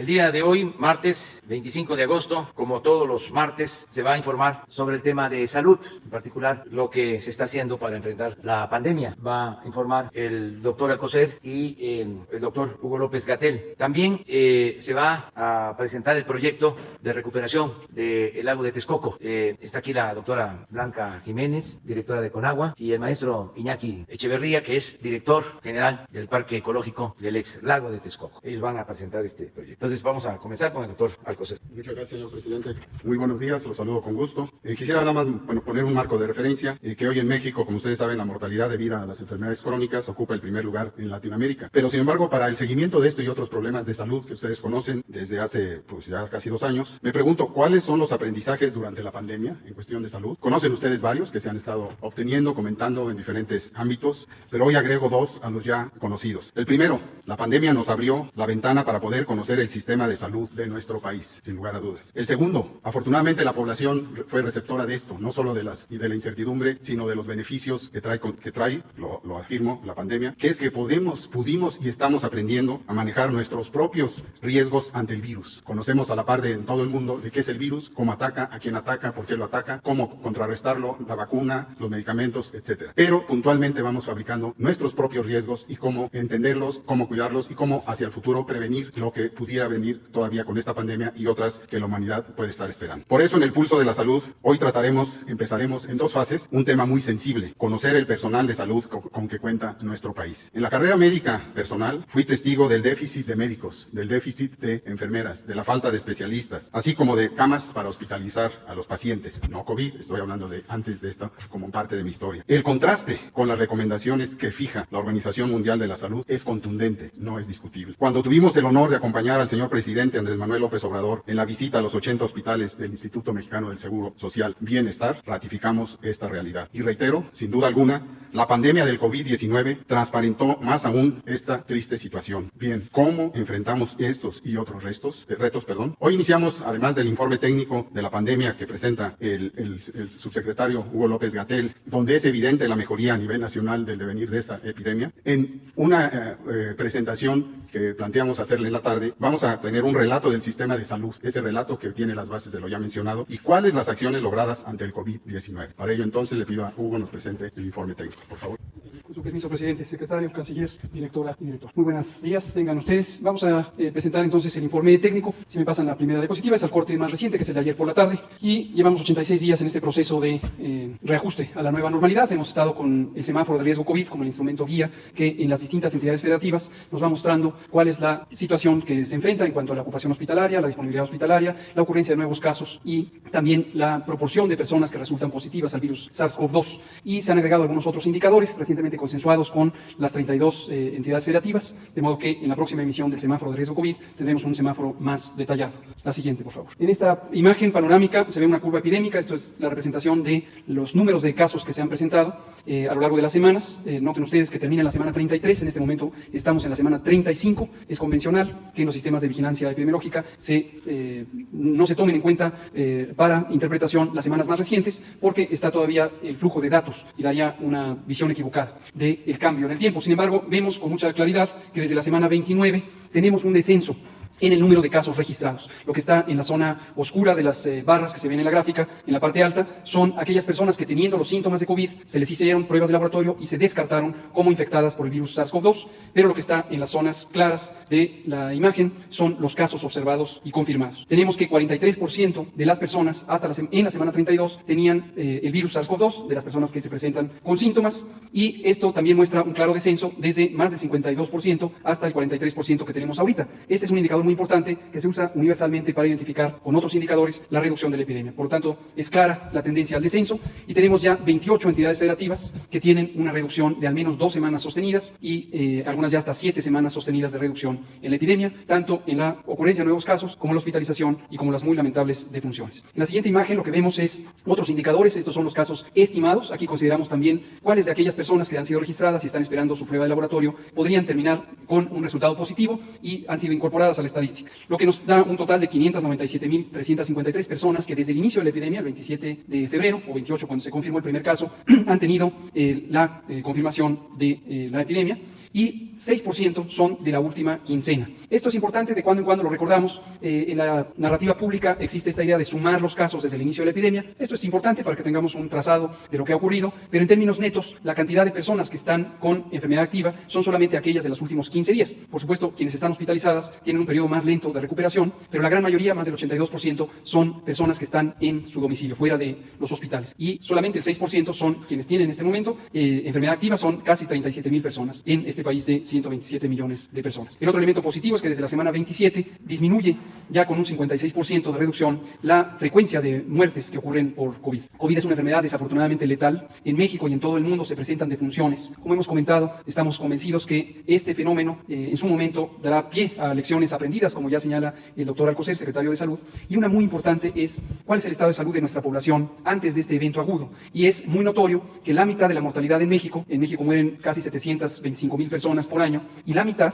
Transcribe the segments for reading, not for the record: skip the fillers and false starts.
El día de hoy, martes 25 de agosto, como todos los martes, se va a informar sobre el tema de salud, en particular lo que se está haciendo para enfrentar la pandemia. Va a informar el doctor Alcocer y el doctor Hugo López-Gatell. También se va a presentar el proyecto de recuperación del lago de Texcoco. Está aquí la doctora Blanca Jiménez, directora de Conagua, y el maestro Iñaki Echeverría, que es director general del Parque Ecológico del ex lago de Texcoco. Ellos van a presentar este proyecto. Entonces vamos a comenzar con el doctor Alcocer. Muchas gracias, señor presidente. Muy buenos días, los saludo con gusto. Quisiera nada más poner un marco de referencia, que hoy en México, como ustedes saben, la mortalidad debido a las enfermedades crónicas ocupa el primer lugar en Latinoamérica. Pero sin embargo, para el seguimiento de esto y otros problemas de salud que ustedes conocen desde hace ya casi 2 años, me pregunto cuáles son los aprendizajes durante la pandemia en cuestión de salud. Conocen ustedes varios que se han estado obteniendo, comentando en diferentes ámbitos, pero hoy agrego 2 a los ya conocidos. El primero, la pandemia nos abrió la ventana para poder conocer el sistema de salud de nuestro país, sin lugar a dudas. El segundo, afortunadamente la población fue receptora de esto, no solo de la incertidumbre, sino de los beneficios que trae, lo afirmo, la pandemia, que es que pudimos y estamos aprendiendo a manejar nuestros propios riesgos ante el virus. Conocemos a la par en todo el mundo de qué es el virus, cómo ataca, a quién ataca, por qué lo ataca, cómo contrarrestarlo, la vacuna, los medicamentos, etc. Pero puntualmente vamos fabricando nuestros propios riesgos y cómo entenderlos, cómo cuidarlos y cómo hacia el futuro prevenir lo que pudiera venir todavía con esta pandemia y otras que la humanidad puede estar esperando. Por eso en el Pulso de la Salud, hoy empezaremos en 2 fases, un tema muy sensible, conocer el personal de salud con que cuenta nuestro país. En la carrera médica personal, fui testigo del déficit de médicos, del déficit de enfermeras, de la falta de especialistas, así como de camas para hospitalizar a los pacientes, no COVID, estoy hablando de antes de esto como parte de mi historia. El contraste con las recomendaciones que fija la Organización Mundial de la Salud es contundente, no es discutible. Cuando tuvimos el honor de acompañar al señor presidente Andrés Manuel López Obrador en la visita a los 80 hospitales del Instituto Mexicano del Seguro Social Bienestar, ratificamos esta realidad. Y reitero, sin duda alguna, la pandemia del COVID-19 transparentó más aún esta triste situación. Bien, ¿cómo enfrentamos estos y otros retos? Hoy iniciamos, además del informe técnico de la pandemia que presenta el subsecretario Hugo López-Gatell, donde es evidente la mejoría a nivel nacional del devenir de esta epidemia, en una presentación que planteamos hacerle en la tarde, vamos a tener un relato del sistema de salud, ese relato que tiene las bases de lo ya mencionado, y cuáles las acciones logradas ante el COVID-19. Para ello, entonces, le pido a Hugo nos presente el informe técnico, por favor. Con su permiso, presidente, secretario, canciller, directora y director. Muy buenos días, tengan ustedes. Vamos a presentar entonces el informe técnico. Si me pasan la primera diapositiva, es el corte más reciente, que es el de ayer por la tarde. Y llevamos 86 días en este proceso de reajuste a la nueva normalidad. Hemos estado con el semáforo de riesgo COVID como el instrumento guía que en las distintas entidades federativas nos va mostrando cuál es la situación que se enfrenta en cuanto a la ocupación hospitalaria, la disponibilidad hospitalaria, la ocurrencia de nuevos casos y también la proporción de personas que resultan positivas al virus SARS-CoV-2. Y se han agregado algunos otros indicadores recientemente consensuados con las 32 entidades federativas, de modo que en la próxima emisión del semáforo de riesgo COVID tendremos un semáforo más detallado. La siguiente, por favor. En esta imagen panorámica se ve una curva epidémica. Esto es la representación de los números de casos que se han presentado a lo largo de las semanas. Noten ustedes que termina en la semana 33, en este momento estamos en la semana 35. Es convencional que en los sistemas de vigilancia epidemiológica no se tomen en cuenta para interpretación las semanas más recientes, porque está todavía el flujo de datos y daría una visión equivocada del cambio en el tiempo. Sin embargo, vemos con mucha claridad que desde la semana 29 tenemos un descenso en el número de casos registrados. Lo que está en la zona oscura de las barras que se ven en la gráfica, en la parte alta, son aquellas personas que teniendo los síntomas de COVID se les hicieron pruebas de laboratorio y se descartaron como infectadas por el virus SARS-CoV-2, pero lo que está en las zonas claras de la imagen son los casos observados y confirmados. Tenemos que 43% de las personas en la semana 32 tenían el virus SARS-CoV-2, de las personas que se presentan con síntomas, y esto también muestra un claro descenso desde más del 52% hasta el 43% que tenemos ahorita. Este es un indicador muy importante que se usa universalmente para identificar con otros indicadores la reducción de la epidemia. Por lo tanto, es clara la tendencia al descenso y tenemos ya 28 entidades federativas que tienen una reducción de al menos 2 semanas sostenidas y algunas ya hasta 7 semanas sostenidas de reducción en la epidemia, tanto en la ocurrencia de nuevos casos como la hospitalización y como las muy lamentables defunciones. En la siguiente imagen lo que vemos es otros indicadores. Estos son los casos estimados. Aquí consideramos también cuáles de aquellas personas que han sido registradas y están esperando su prueba de laboratorio podrían terminar con un resultado positivo y han sido incorporadas al estadística, lo que nos da un total de 597.353 personas que desde el inicio de la epidemia, el 27 de febrero o 28 cuando se confirmó el primer caso, han tenido la confirmación de la epidemia, y 6% son de la última quincena. Esto es importante, de cuando en cuando lo recordamos. En la narrativa pública existe esta idea de sumar los casos desde el inicio de la epidemia. Esto es importante para que tengamos un trazado de lo que ha ocurrido, pero en términos netos, la cantidad de personas que están con enfermedad activa son solamente aquellas de los últimos 15 días. Por supuesto, quienes están hospitalizadas tienen un periodo más lento de recuperación, pero la gran mayoría, más del 82%, son personas que están en su domicilio, fuera de los hospitales. Y solamente el 6% son quienes tienen en este momento enfermedad activa, son casi 37.000 personas en este país de 127 millones de personas. El otro elemento positivo es que desde la semana 27 disminuye ya con un 56% de reducción la frecuencia de muertes que ocurren por COVID. COVID es una enfermedad desafortunadamente letal. En México y en todo el mundo se presentan defunciones. Como hemos comentado, estamos convencidos que este fenómeno en su momento dará pie a lecciones aprendidas, como ya señala el doctor Alcocer, secretario de Salud. Y una muy importante es cuál es el estado de salud de nuestra población antes de este evento agudo. Y es muy notorio que la mitad de la mortalidad en México mueren casi 725.000 personas por año, y la mitad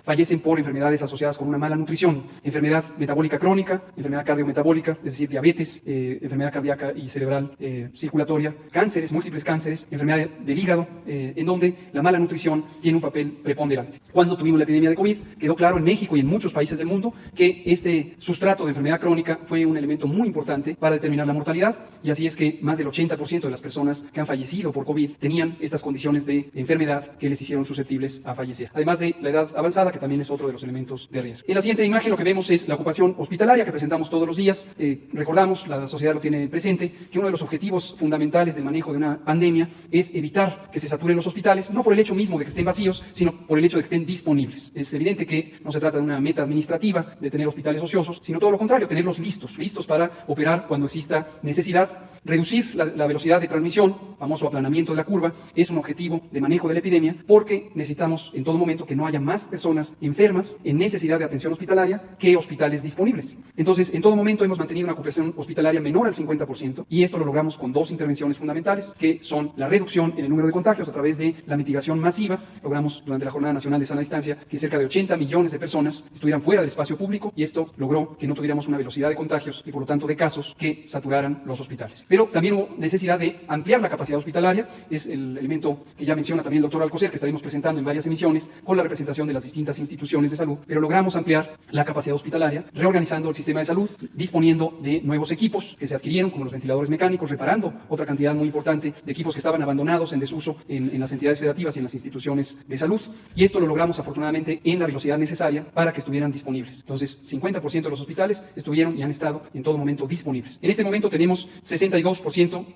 fallecen por enfermedades asociadas con una mala nutrición, enfermedad metabólica crónica, enfermedad cardiometabólica, es decir, diabetes, enfermedad cardíaca y cerebral circulatoria, cánceres, múltiples cánceres, enfermedad del hígado, en donde la mala nutrición tiene un papel preponderante. Cuando tuvimos la epidemia de COVID, quedó claro en México y en muchos países del mundo que este sustrato de enfermedad crónica fue un elemento muy importante para determinar la mortalidad, y así es que más del 80% de las personas que han fallecido por COVID tenían estas condiciones de enfermedad que les hicieron susceptibles a fallecer, además de la edad avanzada, que también es otro de los elementos de riesgo. En la siguiente imagen lo que vemos es la ocupación hospitalaria que presentamos todos los días. Recordamos, la sociedad lo tiene presente, que uno de los objetivos fundamentales del manejo de una pandemia es evitar que se saturen los hospitales, no por el hecho mismo de que estén vacíos, sino por el hecho de que estén disponibles. Es evidente que no se trata de una meta administrativa de tener hospitales ociosos, sino todo lo contrario, tenerlos listos para operar cuando exista necesidad. Reducir la velocidad de transmisión, famoso aplanamiento de la curva, es un objetivo de manejo de la epidemia, porque necesitamos en todo momento que no haya más personas enfermas en necesidad de atención hospitalaria que hospitales disponibles. Entonces, en todo momento hemos mantenido una ocupación hospitalaria menor al 50%, y esto lo logramos con dos intervenciones fundamentales, que son la reducción en el número de contagios a través de la mitigación masiva. Logramos durante la Jornada Nacional de Sana Distancia que cerca de 80 millones de personas estuvieran fuera del espacio público, y esto logró que no tuviéramos una velocidad de contagios y por lo tanto de casos que saturaran los hospitales. Pero también hubo necesidad de ampliar la capacidad hospitalaria, es el elemento que ya menciona también el doctor Alcocer, que estaremos presentando en varias emisiones con la representación de las distintas instituciones de salud, pero logramos ampliar la capacidad hospitalaria, reorganizando el sistema de salud, disponiendo de nuevos equipos que se adquirieron, como los ventiladores mecánicos, reparando otra cantidad muy importante de equipos que estaban abandonados en desuso en las entidades federativas y en las instituciones de salud, y esto lo logramos afortunadamente en la velocidad necesaria para que estuvieran disponibles. Entonces, 50% de los hospitales estuvieron y han estado en todo momento disponibles. En este momento tenemos 63%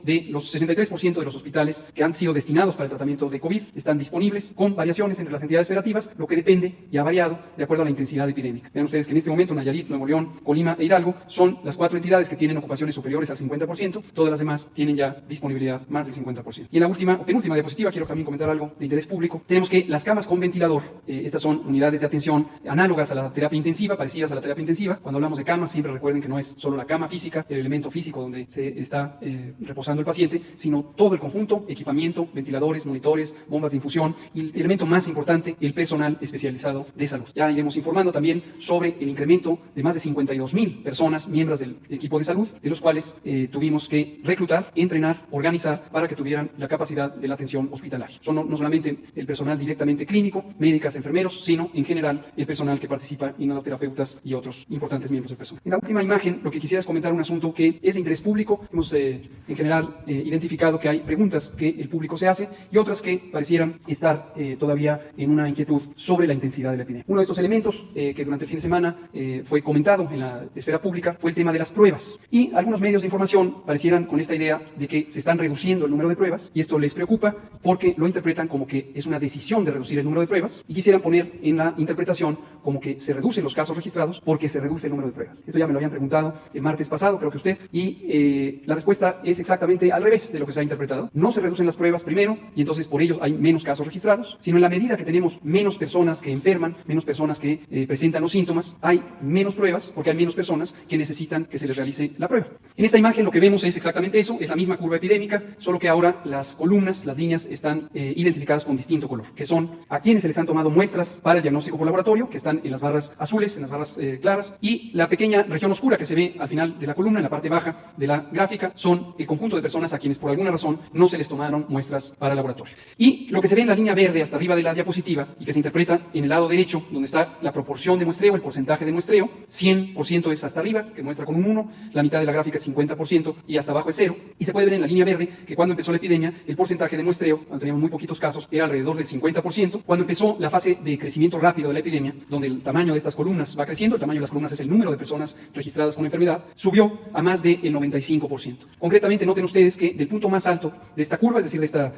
de los hospitales que han sido destinados para el tratamiento de COVID están disponibles, con variaciones entre las entidades federativas, lo que depende y ha variado de acuerdo a la intensidad epidémica. Vean ustedes que en este momento Nayarit, Nuevo León, Colima e Hidalgo son las 4 entidades que tienen ocupaciones superiores al 50%, todas las demás tienen ya disponibilidad más del 50%. Y en la última o penúltima diapositiva quiero también comentar algo de interés público. Tenemos que las camas con ventilador, estas son unidades de atención análogas a la terapia intensiva, parecidas a la terapia intensiva. Cuando hablamos de camas, siempre recuerden que no es solo la cama física, el elemento físico donde se está reposando el paciente, sino todo el conjunto, equipamiento, ventiladores, monitores, bombas de infusión y el elemento más importante, el personal especializado de salud. Ya iremos informando también sobre el incremento de más de 52.000 personas, miembros del equipo de salud, de los cuales tuvimos que reclutar, entrenar, organizar para que tuvieran la capacidad de la atención hospitalaria. Son no solamente el personal directamente clínico, médicas, enfermeros, sino en general el personal que participa, inhaloterapeutas y otros importantes miembros del personal. En la última imagen, lo que quisiera es comentar un asunto que es de interés público. Hemos en general identificado que hay preguntas que el público se hace y otras que parecieran estar todavía en una inquietud sobre la intensidad de la epidemia. Uno de estos elementos que durante el fin de semana fue comentado en la esfera pública fue el tema de las pruebas, y algunos medios de información parecieran con esta idea de que se están reduciendo el número de pruebas, y esto les preocupa porque lo interpretan como que es una decisión de reducir el número de pruebas, y quisieran poner en la interpretación como que se reducen los casos registrados porque se reduce el número de pruebas. Esto ya me lo habían preguntado el martes pasado, creo que usted, y la respuesta es exactamente al revés de lo que se ha interpretado. No se reducen las pruebas primero y entonces por ello hay menos casos registrados, sino en la medida que tenemos menos personas que enferman, menos personas que presentan los síntomas, hay menos pruebas porque hay menos personas que necesitan que se les realice la prueba. En esta imagen lo que vemos es exactamente eso, es la misma curva epidémica, solo que ahora las columnas, las líneas están identificadas con distinto color, que son a quienes se les han tomado muestras para el diagnóstico por laboratorio, que están en las barras azules, en las barras claras, y la pequeña región oscura que se ve al final de la columna, en la parte baja de la gráfica, son el conjunto de personas a quienes por alguna razón no se les tomaron muestras para laboratorio. Y lo que se ve en la línea verde hasta arriba de la diapositiva y que se interpreta en el lado derecho, donde está la proporción de muestreo, el porcentaje de muestreo, 100% es hasta arriba, que muestra con un 1, la mitad de la gráfica es 50% y hasta abajo es 0. Y se puede ver en la línea verde que cuando empezó la epidemia, el porcentaje de muestreo, cuando teníamos muy poquitos casos, era alrededor del 50%. Cuando empezó la fase de crecimiento rápido de la epidemia, donde el tamaño de estas columnas va creciendo, el tamaño de las columnas es el número de personas registradas con la enfermedad, subió a más del 95%. Concretamente, noten ustedes que del punto más alto de esta curva, es decir, de esta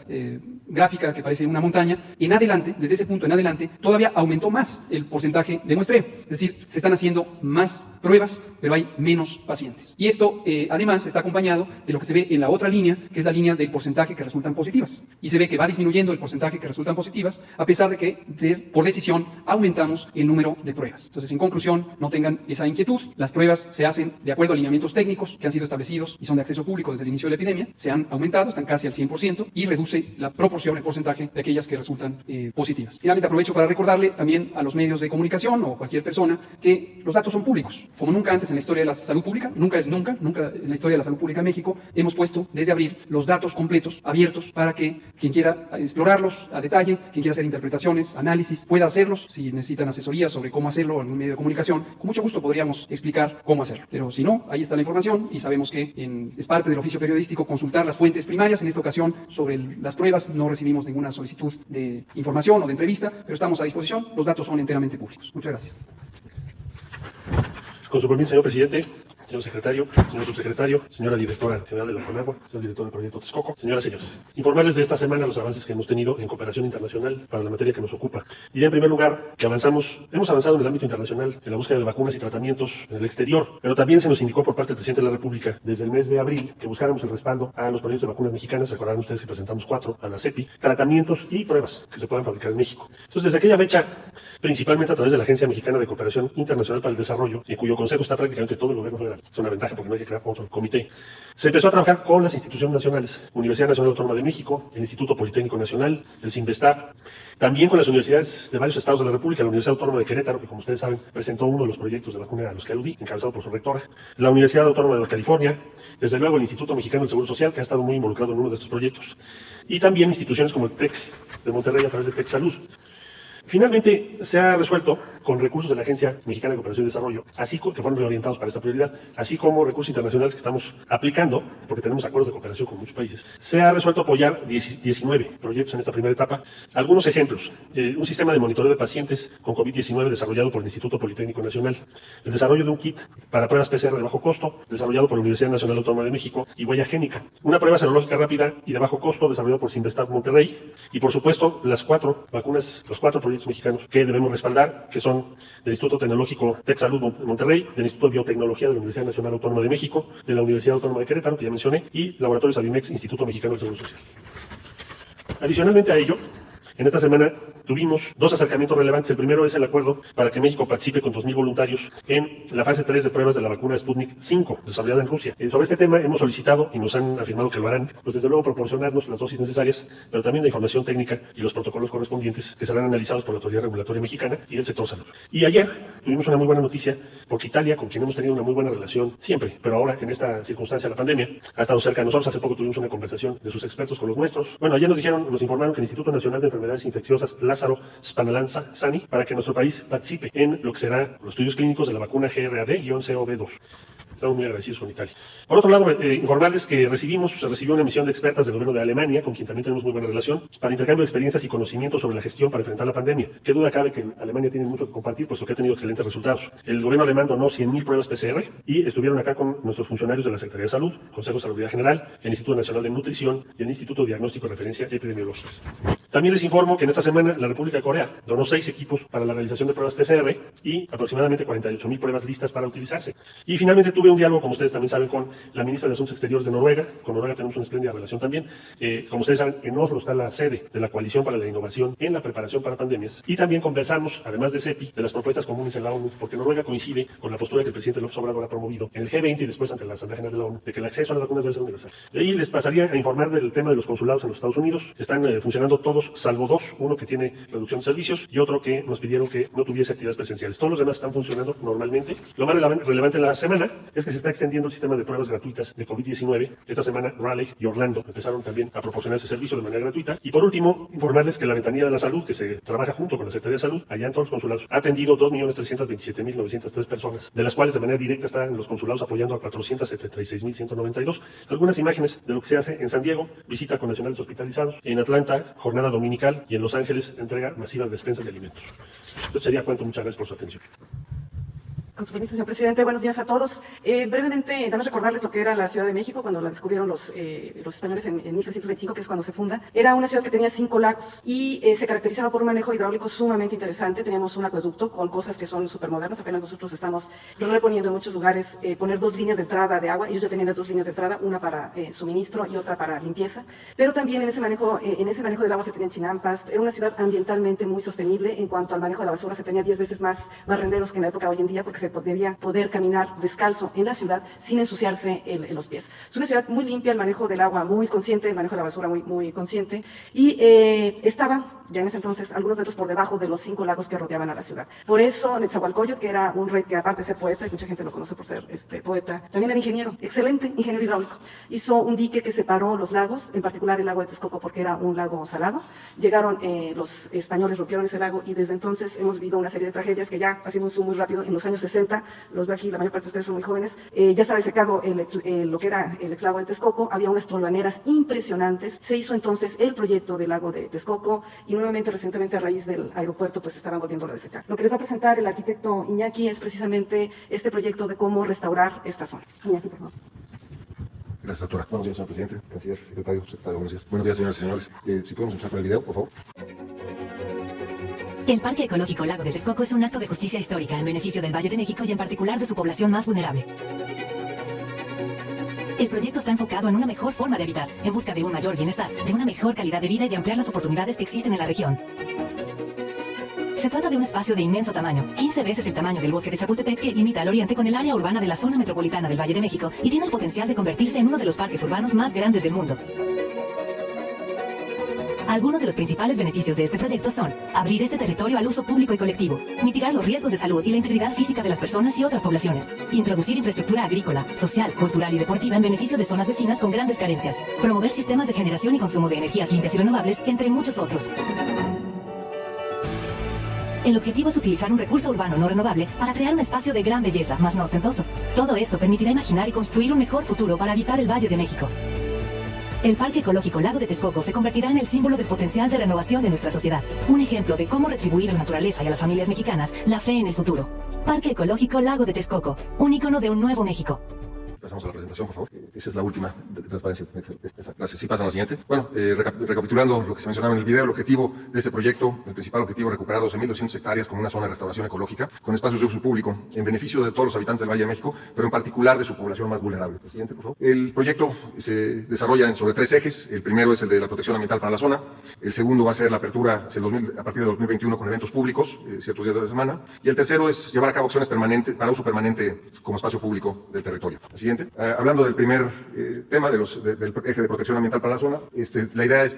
gráfica que parece una montaña, en adelante, desde ese punto en adelante, todavía aumentó más el porcentaje de muestreo. Es decir, se están haciendo más pruebas, pero hay menos pacientes. Y esto, además, está acompañado de lo que se ve en la otra línea, que es la línea del porcentaje que resultan positivas. Y se ve que va disminuyendo el porcentaje que resultan positivas, a pesar de que, por decisión, aumentamos el número de pruebas. Entonces, en conclusión, no tengan esa inquietud. Las pruebas se hacen de acuerdo a lineamientos técnicos que han sido establecidos y son de acceso público desde el inicio de la epidemia. Se han aumentado, están casi al 100% y reduce la proporción, el porcentaje de aquellas que resultan positivas. Finalmente, aprovecho para recordarle también a los medios de comunicación o cualquier persona que los datos son públicos. Como nunca antes en la historia de la salud pública, nunca en la historia de la salud pública en México, hemos puesto desde abril los datos completos, abiertos, para que quien quiera explorarlos a detalle, quien quiera hacer interpretaciones, análisis, pueda hacerlos. Si necesitan asesoría sobre cómo hacerlo en algún medio de comunicación, con mucho gusto podríamos explicar cómo hacerlo. Pero si no, ahí está la información y sabemos que es parte del oficio periodístico consultar las fuentes primarias. En esta ocasión, sobre las pruebas, no recibimos ninguna solicitud de información o de entrevista, pero estamos a disposición. Los datos son enteramente públicos. Muchas gracias. Con su permiso, señor presidente, señor secretario, señor subsecretario, señora directora general de la CONAGUA, señor director del proyecto Texcoco, señoras y señores, informarles de esta semana los avances que hemos tenido en cooperación internacional para la materia que nos ocupa. Diría en primer lugar que hemos avanzado en el ámbito internacional en la búsqueda de vacunas y tratamientos en el exterior, pero también se nos indicó por parte del presidente de la República desde el mes de abril que buscáramos el respaldo a los proyectos de vacunas mexicanas. Recordarán ustedes que presentamos 4 a la CEPI, tratamientos y pruebas que se puedan fabricar en México. Entonces, desde aquella fecha, principalmente a través de la Agencia Mexicana de Cooperación Internacional para el Desarrollo, en cuyo consejo está prácticamente todo el gobierno federal, es una ventaja porque no hay que crear otro comité, se empezó a trabajar con las instituciones nacionales, Universidad Nacional Autónoma de México, el Instituto Politécnico Nacional, el CINVESTAR, también con las universidades de varios estados de la República, la Universidad Autónoma de Querétaro, que como ustedes saben presentó uno de los proyectos de vacuna a los que aludí, encabezado por su rectora, la Universidad Autónoma de California, desde luego el Instituto Mexicano del Seguro Social, que ha estado muy involucrado en uno de estos proyectos, y también instituciones como el TEC de Monterrey a través de TEC Salud. Finalmente, se ha resuelto con recursos de la Agencia Mexicana de Cooperación y Desarrollo, así que fueron reorientados para esta prioridad, así como recursos internacionales que estamos aplicando, porque tenemos acuerdos de cooperación con muchos países. Se ha resuelto apoyar 19 proyectos en esta primera etapa. Algunos ejemplos: un sistema de monitoreo de pacientes con COVID-19 desarrollado por el Instituto Politécnico Nacional, el desarrollo de un kit para pruebas PCR de bajo costo, desarrollado por la Universidad Nacional Autónoma de México y Huella Génica, una prueba serológica rápida y de bajo costo desarrollado por CINVESTAR Monterrey, y por supuesto las 4 vacunas, los 4 proyectos mexicanos que debemos respaldar, que son del Instituto Tecnológico TEC Salud Monterrey, del Instituto de Biotecnología de la Universidad Nacional Autónoma de México, de la Universidad Autónoma de Querétaro, que ya mencioné, y Laboratorios Avimex, Instituto Mexicano del Seguro Social. Adicionalmente a ello, en esta semana tuvimos 2 acercamientos relevantes. El primero es el acuerdo para que México participe con 2,000 voluntarios en la fase 3 de pruebas de la vacuna Sputnik 5, desarrollada en Rusia. Sobre este tema hemos solicitado, y nos han afirmado que lo harán, pues desde luego proporcionarnos las dosis necesarias, pero también la información técnica y los protocolos correspondientes que serán analizados por la Autoridad Regulatoria Mexicana y el sector salud. Y ayer tuvimos una muy buena noticia, porque Italia, con quien hemos tenido una muy buena relación siempre, pero ahora en esta circunstancia de la pandemia, ha estado cerca de nosotros. Hace poco tuvimos una conversación de sus expertos con los nuestros. Bueno, ayer nos informaron que el Instituto Nacional de Enfermedades Infecciosas Lázaro Spinalanza-Sani, para que nuestro país participe en lo que serán los estudios clínicos de la vacuna GRAD-CoV2. Estamos muy agradecidos con Italia. Por otro lado, informarles que se recibió una misión de expertas del gobierno de Alemania, con quien también tenemos muy buena relación, para intercambio de experiencias y conocimientos sobre la gestión para enfrentar la pandemia. Qué duda cabe que Alemania tiene mucho que compartir, puesto que ha tenido excelentes resultados. El gobierno alemán donó 100,000 pruebas PCR y estuvieron acá con nuestros funcionarios de la Secretaría de Salud, Consejo de Salubridad General, el Instituto Nacional de Nutrición y el Instituto de Diagnóstico y Referencia Epidemiológicas. También les informo que en esta semana la República de Corea donó 6 equipos para la realización de pruebas PCR y aproximadamente 48,000 pruebas listas para utilizarse. Y finalmente tuve un diálogo, como ustedes también saben, con la ministra de Asuntos Exteriores de Noruega. Con Noruega tenemos una espléndida relación también. Como ustedes saben, en Oslo está la sede de la Coalición para la Innovación en la Preparación para Pandemias. Y también conversamos, además de CEPI, de las propuestas comunes en la ONU, porque Noruega coincide con la postura que el presidente López Obrador ha promovido en el G20 y después ante la Asamblea General de la ONU, de que el acceso a las vacunas debe ser universal. De ahí les pasaría a informar del tema de los consulados en los Estados Unidos. Están funcionando todos todos, salvo dos, uno que tiene reducción de servicios y otro que nos pidieron que no tuviese actividades presenciales. Todos los demás están funcionando normalmente. Lo más relevante en la semana es que se está extendiendo el sistema de pruebas gratuitas de COVID-19. Esta semana Raleigh y Orlando empezaron también a proporcionar ese servicio de manera gratuita. Y por último, informarles que la Ventanilla de la Salud, que se trabaja junto con la Secretaría de Salud, allá en todos los consulados, ha atendido 2.327.903 personas, de las cuales de manera directa están los consulados apoyando a 476.192. Algunas imágenes de lo que se hace en San Diego: visita con nacionales hospitalizados; en Atlanta, jornada dominical; y en Los Ángeles, entrega masiva de despensas de alimentos. Esto sería cuanto. Muchas gracias por su atención. Con su permiso, señor presidente, buenos días a todos. Brevemente, nada más recordarles lo que era la Ciudad de México cuando la descubrieron los españoles en 1325, que es cuando se funda. Era una ciudad que tenía 5 lagos y se caracterizaba por un manejo hidráulico sumamente interesante. Teníamos un acueducto con cosas que son súper modernas. Apenas nosotros estamos reponiendo en muchos lugares poner 2 líneas de entrada de agua. Ellos ya tenían las 2 líneas de entrada, una para suministro y otra para limpieza. Pero también en ese manejo del agua se tenían chinampas. Era una ciudad ambientalmente muy sostenible. En cuanto al manejo de la basura, se tenía 10 veces más barrenderos que en la época de hoy en día, porque se debía poder caminar descalzo en la ciudad sin ensuciarse los pies. Es una ciudad muy limpia, el manejo del agua muy consciente, el manejo de la basura muy consciente, y estaba ya en ese entonces algunos metros por debajo de los 5 lagos que rodeaban a la ciudad. Por eso Netzahualcóyotl, que era un rey que aparte de ser poeta, y mucha gente lo conoce por ser poeta, también era ingeniero, excelente ingeniero hidráulico. Hizo un dique que separó los lagos, en particular el lago de Texcoco, porque era un lago salado. Llegaron los españoles, rompieron ese lago, y desde entonces hemos vivido una serie de tragedias que ya, haciendo un zoom muy rápido, en los años 60, los veo aquí, la mayor parte de ustedes son muy jóvenes, ya estaba secado lo que era el ex lago de Texcoco. Había unas tolvaneras impresionantes. Se hizo entonces el proyecto del lago de Texcoco, y nuevamente recientemente a raíz del aeropuerto pues estaban volviendo a desecar. Lo que les va a presentar el arquitecto Iñaki es precisamente este proyecto de cómo restaurar esta zona. Iñaki, por favor. Gracias, doctora. Buenos días, señor presidente, canciller, secretario, buenos días. Buenos días, señoras y señores. Si podemos empezar con el video, por favor. El Parque Ecológico Lago de Texcoco es un acto de justicia histórica en beneficio del Valle de México y en particular de su población más vulnerable. El proyecto está enfocado en una mejor forma de habitar, en busca de un mayor bienestar, de una mejor calidad de vida y de ampliar las oportunidades que existen en la región. Se trata de un espacio de inmenso tamaño, 15 veces el tamaño del bosque de Chapultepec, que limita al oriente con el área urbana de la zona metropolitana del Valle de México y tiene el potencial de convertirse en uno de los parques urbanos más grandes del mundo. Algunos de los principales beneficios de este proyecto son: abrir este territorio al uso público y colectivo, mitigar los riesgos de salud y la integridad física de las personas y otras poblaciones, introducir infraestructura agrícola, social, cultural y deportiva en beneficio de zonas vecinas con grandes carencias, promover sistemas de generación y consumo de energías limpias y renovables, entre muchos otros. El objetivo es utilizar un recurso urbano no renovable para crear un espacio de gran belleza, más no ostentoso. Todo esto permitirá imaginar y construir un mejor futuro para habitar el Valle de México. El Parque Ecológico Lago de Texcoco se convertirá en el símbolo del potencial de renovación de nuestra sociedad. Un ejemplo de cómo retribuir a la naturaleza y a las familias mexicanas la fe en el futuro. Parque Ecológico Lago de Texcoco, un ícono de un nuevo México. Pasamos a la presentación, por favor. Esa es la última de transparencia. Gracias. Sí, pasan a la siguiente. Bueno, recapitulando lo que se mencionaba en el video, el objetivo de este proyecto, el principal objetivo, recuperar 12.200 hectáreas como una zona de restauración ecológica, con espacios de uso público, en beneficio de todos los habitantes del Valle de México, pero en particular de su población más vulnerable. El siguiente, por favor. El proyecto se desarrolla sobre 3 ejes. El primero es el de la protección ambiental para la zona. El segundo va a ser la apertura a partir de 2021 con eventos públicos, ciertos días de la semana. Y el tercero es llevar a cabo acciones permanentes para uso permanente como espacio público del territorio. El siguiente. Hablando del primer tema del eje de protección ambiental para la zona, la idea es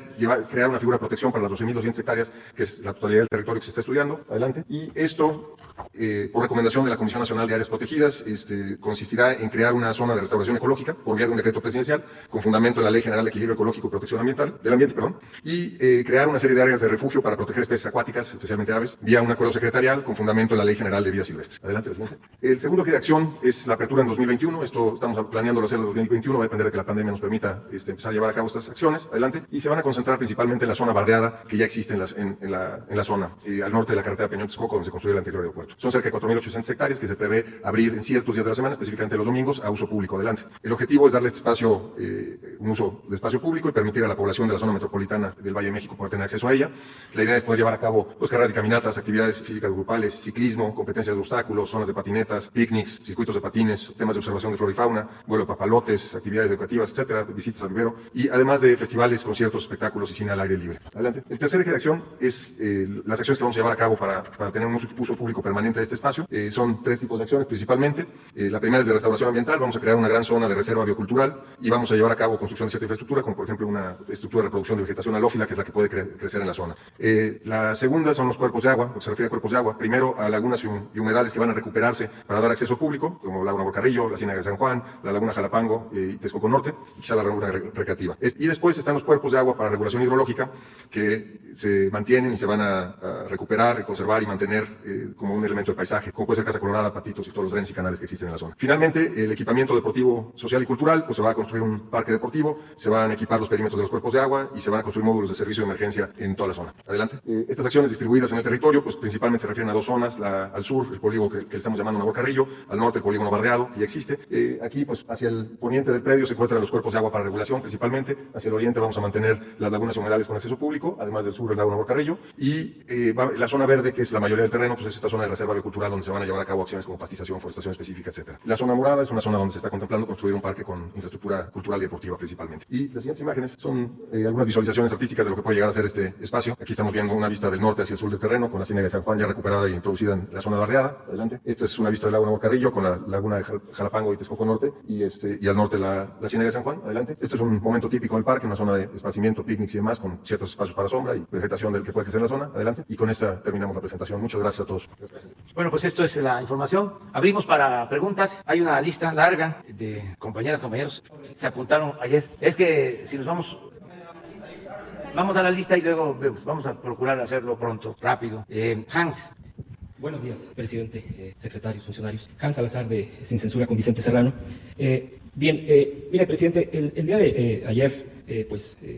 crear una figura de protección para las 12.200 hectáreas, que es la totalidad del territorio que se está estudiando. Adelante. Y esto, por recomendación de la Comisión Nacional de Áreas Protegidas, consistirá en crear una zona de restauración ecológica por vía de un decreto presidencial con fundamento en la Ley General de Equilibrio Ecológico y Protección del Ambiente, y crear una serie de áreas de refugio para proteger especies acuáticas, especialmente aves, vía un acuerdo secretarial con fundamento en la Ley General de Vida Silvestre. Adelante, presidente. El segundo eje de acción es la apertura en 2021. Esto estamos planeándolo hacer en 2021, va a depender de que la pandemia nos permita empezar a llevar a cabo estas acciones. Adelante. Y se van a concentrar principalmente en la zona bardeada que ya existe en la zona, al norte de la carretera Peñón-Texcoco, donde se construye el anterior aeropuerto. Son cerca de 4.800 hectáreas que se prevé abrir en ciertos días de la semana, específicamente los domingos, a uso público. Adelante. El objetivo es darle este espacio, un uso de espacio público, y permitir a la población de la zona metropolitana del Valle de México poder tener acceso a ella. La idea es poder llevar a cabo carreras y caminatas, actividades físicas grupales, ciclismo, competencias de obstáculos, zonas de patinetas, picnics, circuitos de patines, temas de observación de flora y fauna, vuelo de papalotes, actividades educativas, etcétera, visitas al vivero, y además de festivales, conciertos, espectáculos y cine al aire libre. Adelante. El tercer eje de acción es las acciones que vamos a llevar a cabo para tener un uso público permanente permanente de este espacio. Son 3 tipos de acciones principalmente. La primera es de restauración ambiental. Vamos a crear una gran zona de reserva biocultural y vamos a llevar a cabo construcción de cierta infraestructura, como por ejemplo una estructura de reproducción de vegetación halófila, que es la que puede crecer en la zona. La segunda son los cuerpos de agua, lo que se refiere a cuerpos de agua. Primero a lagunas y humedales que van a recuperarse para dar acceso público, como Laguna Bocarrillo, la Ciénaga de San Juan, la Laguna Jalapango y Texcoco Norte, y quizá la laguna recreativa. Y después están los cuerpos de agua para regulación hidrológica, que se mantienen y se van a recuperar y conservar y mantener como un elemento de paisaje, como puede ser Casa Colorada, Patitos y todos los drenes y canales que existen en la zona. Finalmente, el equipamiento deportivo, social y cultural, pues se va a construir un parque deportivo, se van a equipar los perímetros de los cuerpos de agua y se van a construir módulos de servicio de emergencia en toda la zona. Adelante. Estas acciones distribuidas en el territorio, pues principalmente se refieren a 2 zonas, al sur, el polígono que le estamos llamando Nahuacarrillo, al norte, el polígono Bardeado, que ya existe. Aquí, pues hacia el poniente del predio se encuentran los cuerpos de agua para regulación, principalmente. Hacia el oriente vamos a mantener las lagunas humedales con acceso público, además del sur, el lago Nahuacarrillo. Y la zona verde, que es la mayoría del terreno, pues es esta zona de reserva biocultural donde se van a llevar a cabo acciones como pastización, forestación específica, etc. La zona morada es una zona donde se está contemplando construir un parque con infraestructura cultural y deportiva principalmente. Y las siguientes imágenes son algunas visualizaciones artísticas de lo que puede llegar a ser este espacio. Aquí estamos viendo una vista del norte hacia el sur del terreno, con la Ciénaga de San Juan ya recuperada y introducida en la zona bardeada. Adelante. Esta es una vista del lago Nahuacarrillo con la laguna de Jalapango y Texcoco Norte, y al norte la Ciénaga de San Juan. Adelante. Este es un momento típico del parque, una zona de esparcimiento, picnics y demás, con ciertos espacios para sombra y vegetación del que puede crecer en la zona. Adelante. Y con esta terminamos la presentación. Muchas gracias a todos. Bueno, pues esto es la información. Abrimos para preguntas. Hay una lista larga de compañeras, compañeros. Se apuntaron ayer. Es que si nos vamos a la lista y luego vamos a procurar hacerlo pronto, rápido. Hans. Buenos días, presidente, secretarios, funcionarios. Hans Salazar de Sin Censura con Vicente Serrano. Mire, presidente, el día de ayer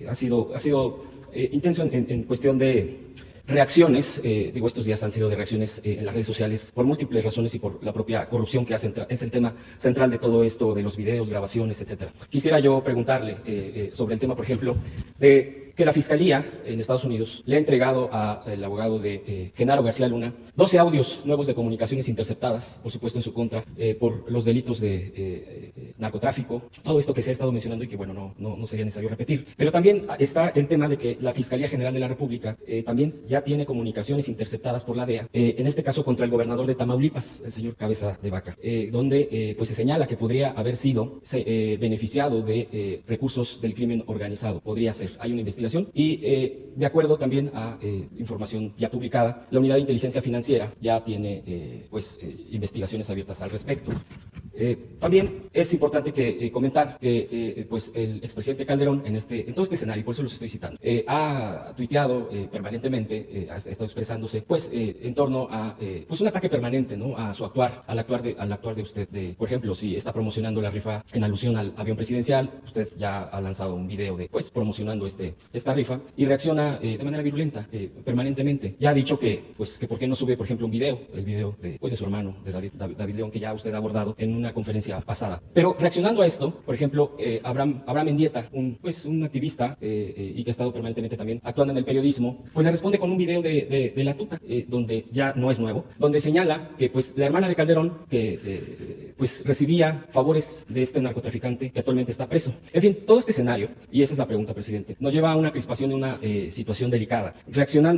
ha sido intenso en cuestión de reacciones. Estos días han sido de reacciones en las redes sociales por múltiples razones y por la propia corrupción, que es el tema central de todo esto, de los videos, grabaciones, etcétera. Quisiera yo preguntarle sobre el tema, por ejemplo, de que la Fiscalía en Estados Unidos le ha entregado al abogado de Genaro García Luna 12 audios nuevos de comunicaciones interceptadas, por supuesto en su contra, por los delitos de narcotráfico, todo esto que se ha estado mencionando y que, bueno, no sería necesario repetir. Pero también está el tema de que la Fiscalía General de la República también ya tiene comunicaciones interceptadas por la DEA, en este caso contra el gobernador de Tamaulipas, el señor Cabeza de Vaca, donde se señala que podría haber sido beneficiado de recursos del crimen organizado. Podría ser. Hay una investigación y, de acuerdo también a información ya publicada, la Unidad de Inteligencia Financiera ya tiene investigaciones abiertas al respecto. También es importante comentar que el expresidente Calderón en todo este escenario, por eso los estoy citando, ha tuiteado permanentemente, ha estado expresándose en torno a un ataque permanente, ¿no?, a su actuar, al actuar de usted. Por ejemplo, si está promocionando la rifa en alusión al avión presidencial, usted ya ha lanzado un video promocionando esta rifa y reacciona de manera virulenta permanentemente. Ya ha dicho que por qué no sube, por ejemplo, el video de su hermano, de David León, que ya usted ha abordado en una conferencia pasada. Pero reaccionando a esto, por ejemplo, Abraham Mendieta, un activista y que ha estado permanentemente también actuando en el periodismo, le responde con un video de la tuta, donde ya no es nuevo, donde señala que la hermana de Calderón que recibía favores de este narcotraficante que actualmente está preso. En fin, todo este escenario, y esa es la pregunta, presidente, nos lleva a una crispación y una situación delicada.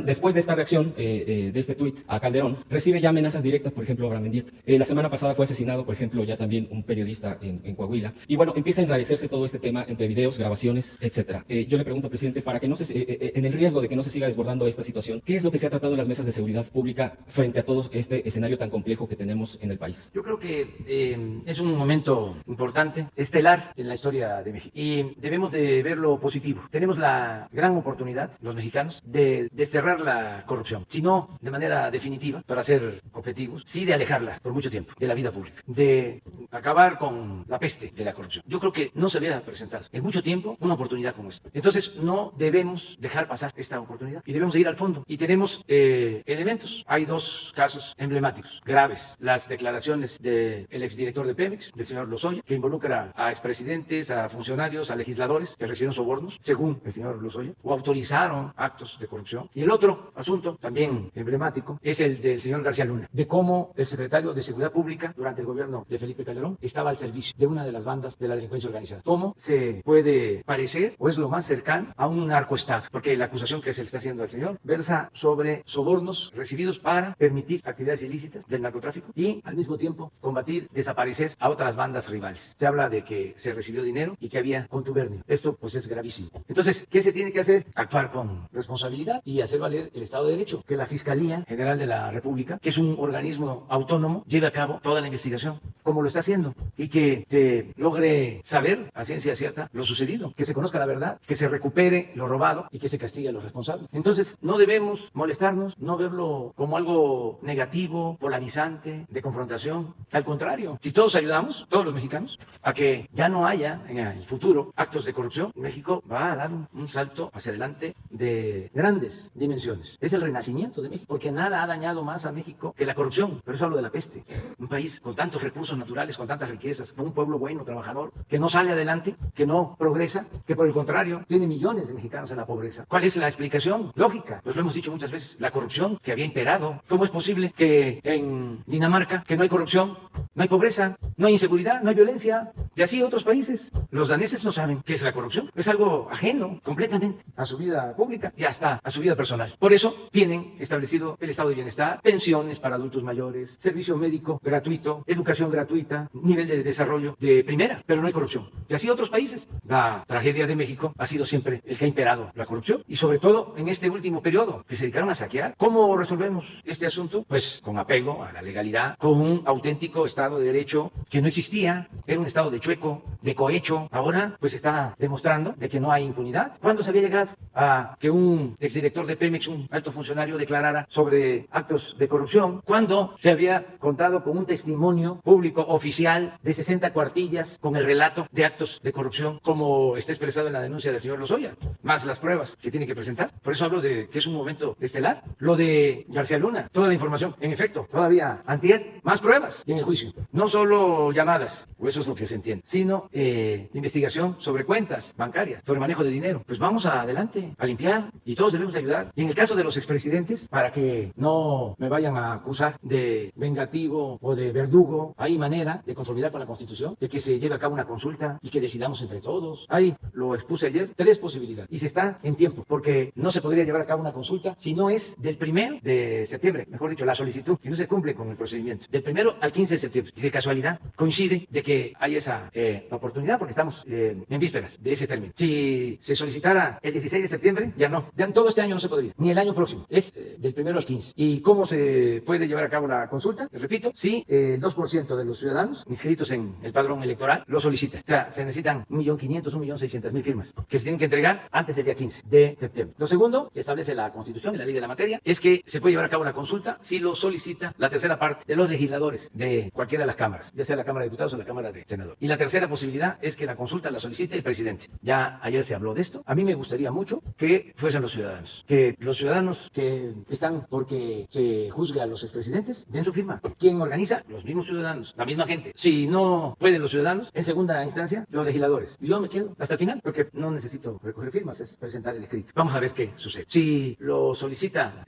Después de esta reacción de este tuit a Calderón, recibe ya amenazas directas, por ejemplo, Abraham Mendieta. La semana pasada fue asesinado, por ejemplo, ya también un periodista en Coahuila. Y bueno, empieza a enrarecerse todo este tema entre videos, grabaciones, etcétera. Yo le pregunto, presidente, para que en el riesgo de que no se siga desbordando esta situación, ¿qué es lo que se ha tratado en las mesas de seguridad pública frente a todo este escenario tan complejo que tenemos en el país? Yo creo que es un momento importante, estelar en la historia de México, y debemos de verlo positivo. Tenemos la gran oportunidad, los mexicanos, de desterrar la corrupción, si no de manera definitiva, para ser objetivos, sí de alejarla por mucho tiempo de la vida pública, de acabar con la peste de la corrupción. Yo creo que no se había presentado en mucho tiempo una oportunidad como esta. Entonces no debemos dejar pasar esta oportunidad y debemos ir al fondo. Y tenemos elementos. Hay 2 casos emblemáticos, graves. Las declaraciones del exdirector director de Pemex, del señor Lozoya, que involucra a expresidentes, a funcionarios, a legisladores que recibieron sobornos, según el señor Lozoya, o autorizaron actos de corrupción. Y el otro asunto, también emblemático, es el del señor García Luna, de cómo el secretario de Seguridad Pública durante el gobierno de Felipe Calderón estaba al servicio de una de las bandas de la delincuencia organizada. ¿Cómo se puede parecer o es lo más cercano a un narcoestado? Porque la acusación que se le está haciendo al señor versa sobre sobornos recibidos para permitir actividades ilícitas del narcotráfico y al mismo tiempo combatir, desaparecer a otras bandas rivales. Se habla de que se recibió dinero y que había contubernio. Esto pues es gravísimo. Entonces, ¿qué se tiene que hacer? Actuar con responsabilidad y hacer valer el Estado de Derecho. Que la Fiscalía General de la República, que es un organismo autónomo, lleve a cabo toda la investigación, como lo está haciendo, y que se logre saber a ciencia cierta lo sucedido, que se conozca la verdad, que se recupere lo robado y que se castigue a los responsables. Entonces, no debemos molestarnos, no verlo como algo negativo, polarizante, de confrontación. Al contrario, si todos ayudamos, todos los mexicanos, a que ya no haya en el futuro actos de corrupción, México va a dar un salto hacia adelante de grandes dimensiones. Es el renacimiento de México, porque nada ha dañado más a México que la corrupción. Pero eso hablo de la peste. Un país con tantos recursos naturales, con tantas riquezas, con un pueblo bueno, trabajador, que no sale adelante, que no progresa, que por el contrario tiene millones de mexicanos en la pobreza. ¿Cuál es la explicación lógica? Pues lo hemos dicho muchas veces, la corrupción que había imperado. ¿Cómo es posible que en Dinamarca, que no hay corrupción, no hay pobreza, no hay inseguridad, no hay violencia? Y así otros países. Los daneses no saben qué es la corrupción. Es algo ajeno completamente a su vida pública y hasta a su vida personal. Por eso tienen establecido el estado de bienestar, pensiones para adultos mayores, servicio médico gratuito, educación gratuita, nivel de desarrollo de primera, pero no hay corrupción. Y así otros países. La tragedia de México ha sido siempre el que ha imperado la corrupción y sobre todo en este último periodo que se dedicaron a saquear. ¿Cómo resolvemos este asunto? Pues con apego a la legalidad, con un auténtico Estado de Derecho que no existía, era un Estado de chueco, de cohecho. Ahora pues está demostrando de que no hay impunidad. ¿Cuándo se había llegado a que un exdirector de Pemex, un alto funcionario, declarara sobre actos de corrupción? ¿Cuándo se había contado con un testimonio público oficial de 60 cuartillas con el relato de actos de corrupción como está expresado en la denuncia del señor Lozoya, más las pruebas que tiene que presentar? Por eso hablo de que es un momento estelar. Lo de García Luna, toda la información, en efecto, todavía antier, más pruebas en el juicio. No solo llamadas, o eso es lo que se entiende, sino investigación sobre cuentas bancarias, sobre manejo de dinero. Pues vamos adelante a limpiar y todos debemos ayudar. Y en el caso de los expresidentes, para que no me vayan a acusar de vengativo o de verdugo, hay manera, de conformidad con la Constitución, de que se lleve a cabo una consulta y que decidamos entre todos. Ahí lo expuse ayer, 3 posibilidades. Y se está en tiempo, porque no se podría llevar a cabo una consulta si no es del 1 de septiembre, mejor dicho, la solicitud, si no se cumple con el procedimiento. Del 1 al 15 de septiembre. Y de casualidad coincide de que hay esa oportunidad porque estamos en vísperas de ese término. Si se solicitara el 16 de septiembre, ya no. Ya en todo este año no se podría, ni el año próximo. Es del 1 al 15. ¿Y cómo se puede llevar a cabo la consulta? Repito, si el 2% de los ciudadanos inscritos en el padrón electoral lo solicita. O sea, se necesitan 1.500.000, 1.600.000 firmas que se tienen que entregar antes del día 15 de septiembre. Lo segundo, que establece la Constitución y la ley de la materia, es que se puede llevar a cabo la consulta si lo solicita la tercera parte de los legisladores de cualquiera de las cámaras, ya sea la Cámara de Diputados o la Cámara de Senadores. Y la tercera posibilidad es que la consulta la solicite el presidente. Ya ayer se habló de esto. A mí me gustaría mucho que fuesen los ciudadanos. Que los ciudadanos que están porque se juzgue a los expresidentes den su firma. ¿Quién organiza? Los mismos ciudadanos, la misma gente. Si no pueden los ciudadanos, en segunda instancia, los legisladores. Y yo me quedo hasta el final porque no necesito recoger firmas, es presentar el escrito. Vamos a ver qué sucede. Si lo solicitan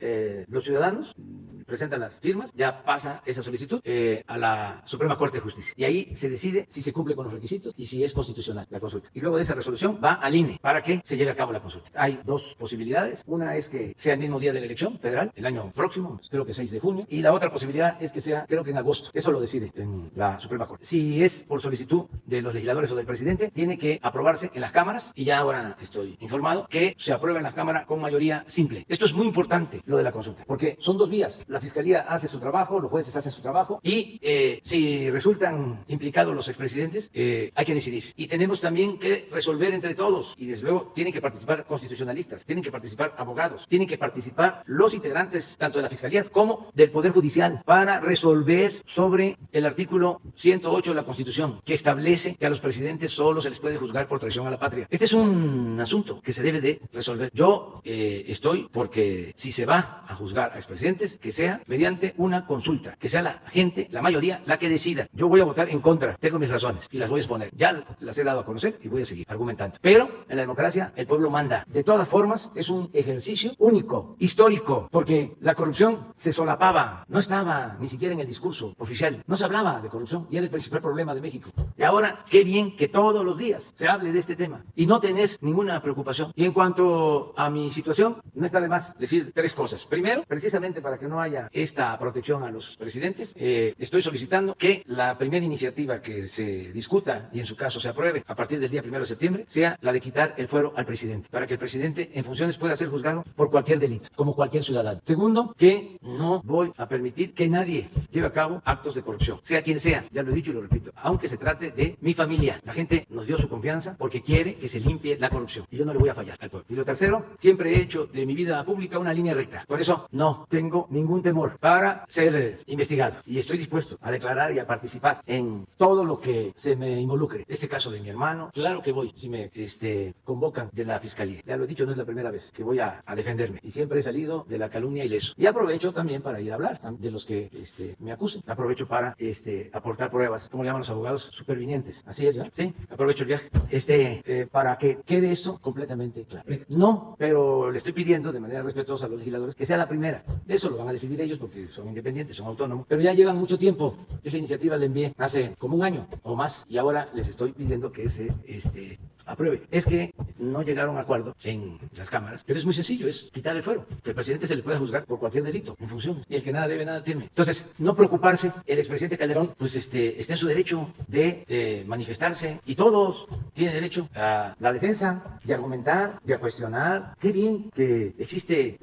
los ciudadanos, presentan las firmas, ya pasa esa solicitud a la Suprema Corte de Justicia. Y ahí se decide si se cumple con los requisitos y si es constitucional la consulta. Y luego de esa resolución va al INE para que se lleve a cabo la consulta. Hay 2 posibilidades. Una es que sea el mismo día de la elección federal, el año próximo, creo que 6 de junio. Y la otra posibilidad es que sea, creo que en agosto. Eso lo decide en la Suprema Corte. Si es por solicitud de los legisladores o del presidente, tiene que aprobarse en las cámaras. Y ya ahora estoy informado que se aprueba en las cámaras con mayoría simple. Esto es muy importante, lo de la consulta, porque son 2 vías. La Fiscalía hace su trabajo, los jueces hacen su trabajo y si resultan implicados los expresidentes, hay que decidir. Y tenemos también que resolver entre todos. Y desde luego tienen que participar constitucionalistas, tienen que participar abogados, tienen que participar los integrantes tanto de la Fiscalía como del Poder Judicial para resolver sobre el artículo 108 de la Constitución, que establece que a los presidentes solo se les puede juzgar por traición a la patria. Este es un asunto que se debe de resolver. Yo estoy porque si se va a juzgar a expresidentes, que sea sea mediante una consulta, que sea la gente, la mayoría, la que decida. Yo voy a votar en contra, tengo mis razones y las voy a exponer. Ya las he dado a conocer y voy a seguir argumentando. Pero en la democracia el pueblo manda. De todas formas, es un ejercicio único, histórico, porque la corrupción se solapaba, no estaba ni siquiera en el discurso oficial, no se hablaba de corrupción y era el principal problema de México. Y ahora, qué bien que todos los días se hable de este tema y no tener ninguna preocupación. Y en cuanto a mi situación, no está de más decir tres cosas. Primero, precisamente para que no haya esta protección a los presidentes, estoy solicitando que la primera iniciativa que se discuta y en su caso se apruebe a partir del día 1 de septiembre sea la de quitar el fuero al presidente, para que el presidente en funciones pueda ser juzgado por cualquier delito, como cualquier ciudadano. Segundo, que no voy a permitir que nadie lleve a cabo actos de corrupción, sea quien sea, ya lo he dicho y lo repito, aunque se trate de mi familia. La gente nos dio su confianza porque quiere que se limpie la corrupción y yo no le voy a fallar al pueblo. Y lo tercero, siempre he hecho de mi vida pública una línea recta. Por eso no tengo ningún temor para ser investigado y estoy dispuesto a declarar y a participar en todo lo que se me involucre. Este caso de mi hermano, claro que voy, si me convocan de la fiscalía. Ya lo he dicho, no es la primera vez que voy a defenderme y siempre he salido de la calumnia ileso. Y aprovecho también para ir a hablar de los que me acusen. Aprovecho para aportar pruebas, como le llaman los abogados, supervinientes. Así es, ¿verdad? Sí, aprovecho el viaje. Para que quede esto completamente claro. No, pero le estoy pidiendo de manera respetuosa a los legisladores que sea la primera. Eso lo van a decidir ellos porque son independientes, son autónomos. Pero ya llevan mucho tiempo. Esa iniciativa la envié hace como un año o más y ahora les estoy pidiendo que se apruebe. Es que no llegaron a acuerdo en las cámaras, pero es muy sencillo, es quitar el fuero, que el presidente se le pueda juzgar por cualquier delito en función, y el que nada debe, nada teme. Entonces, no preocuparse, el expresidente Calderón pues está en su derecho de manifestarse y todos tienen derecho a la defensa, de argumentar, de cuestionar. Qué bien que existe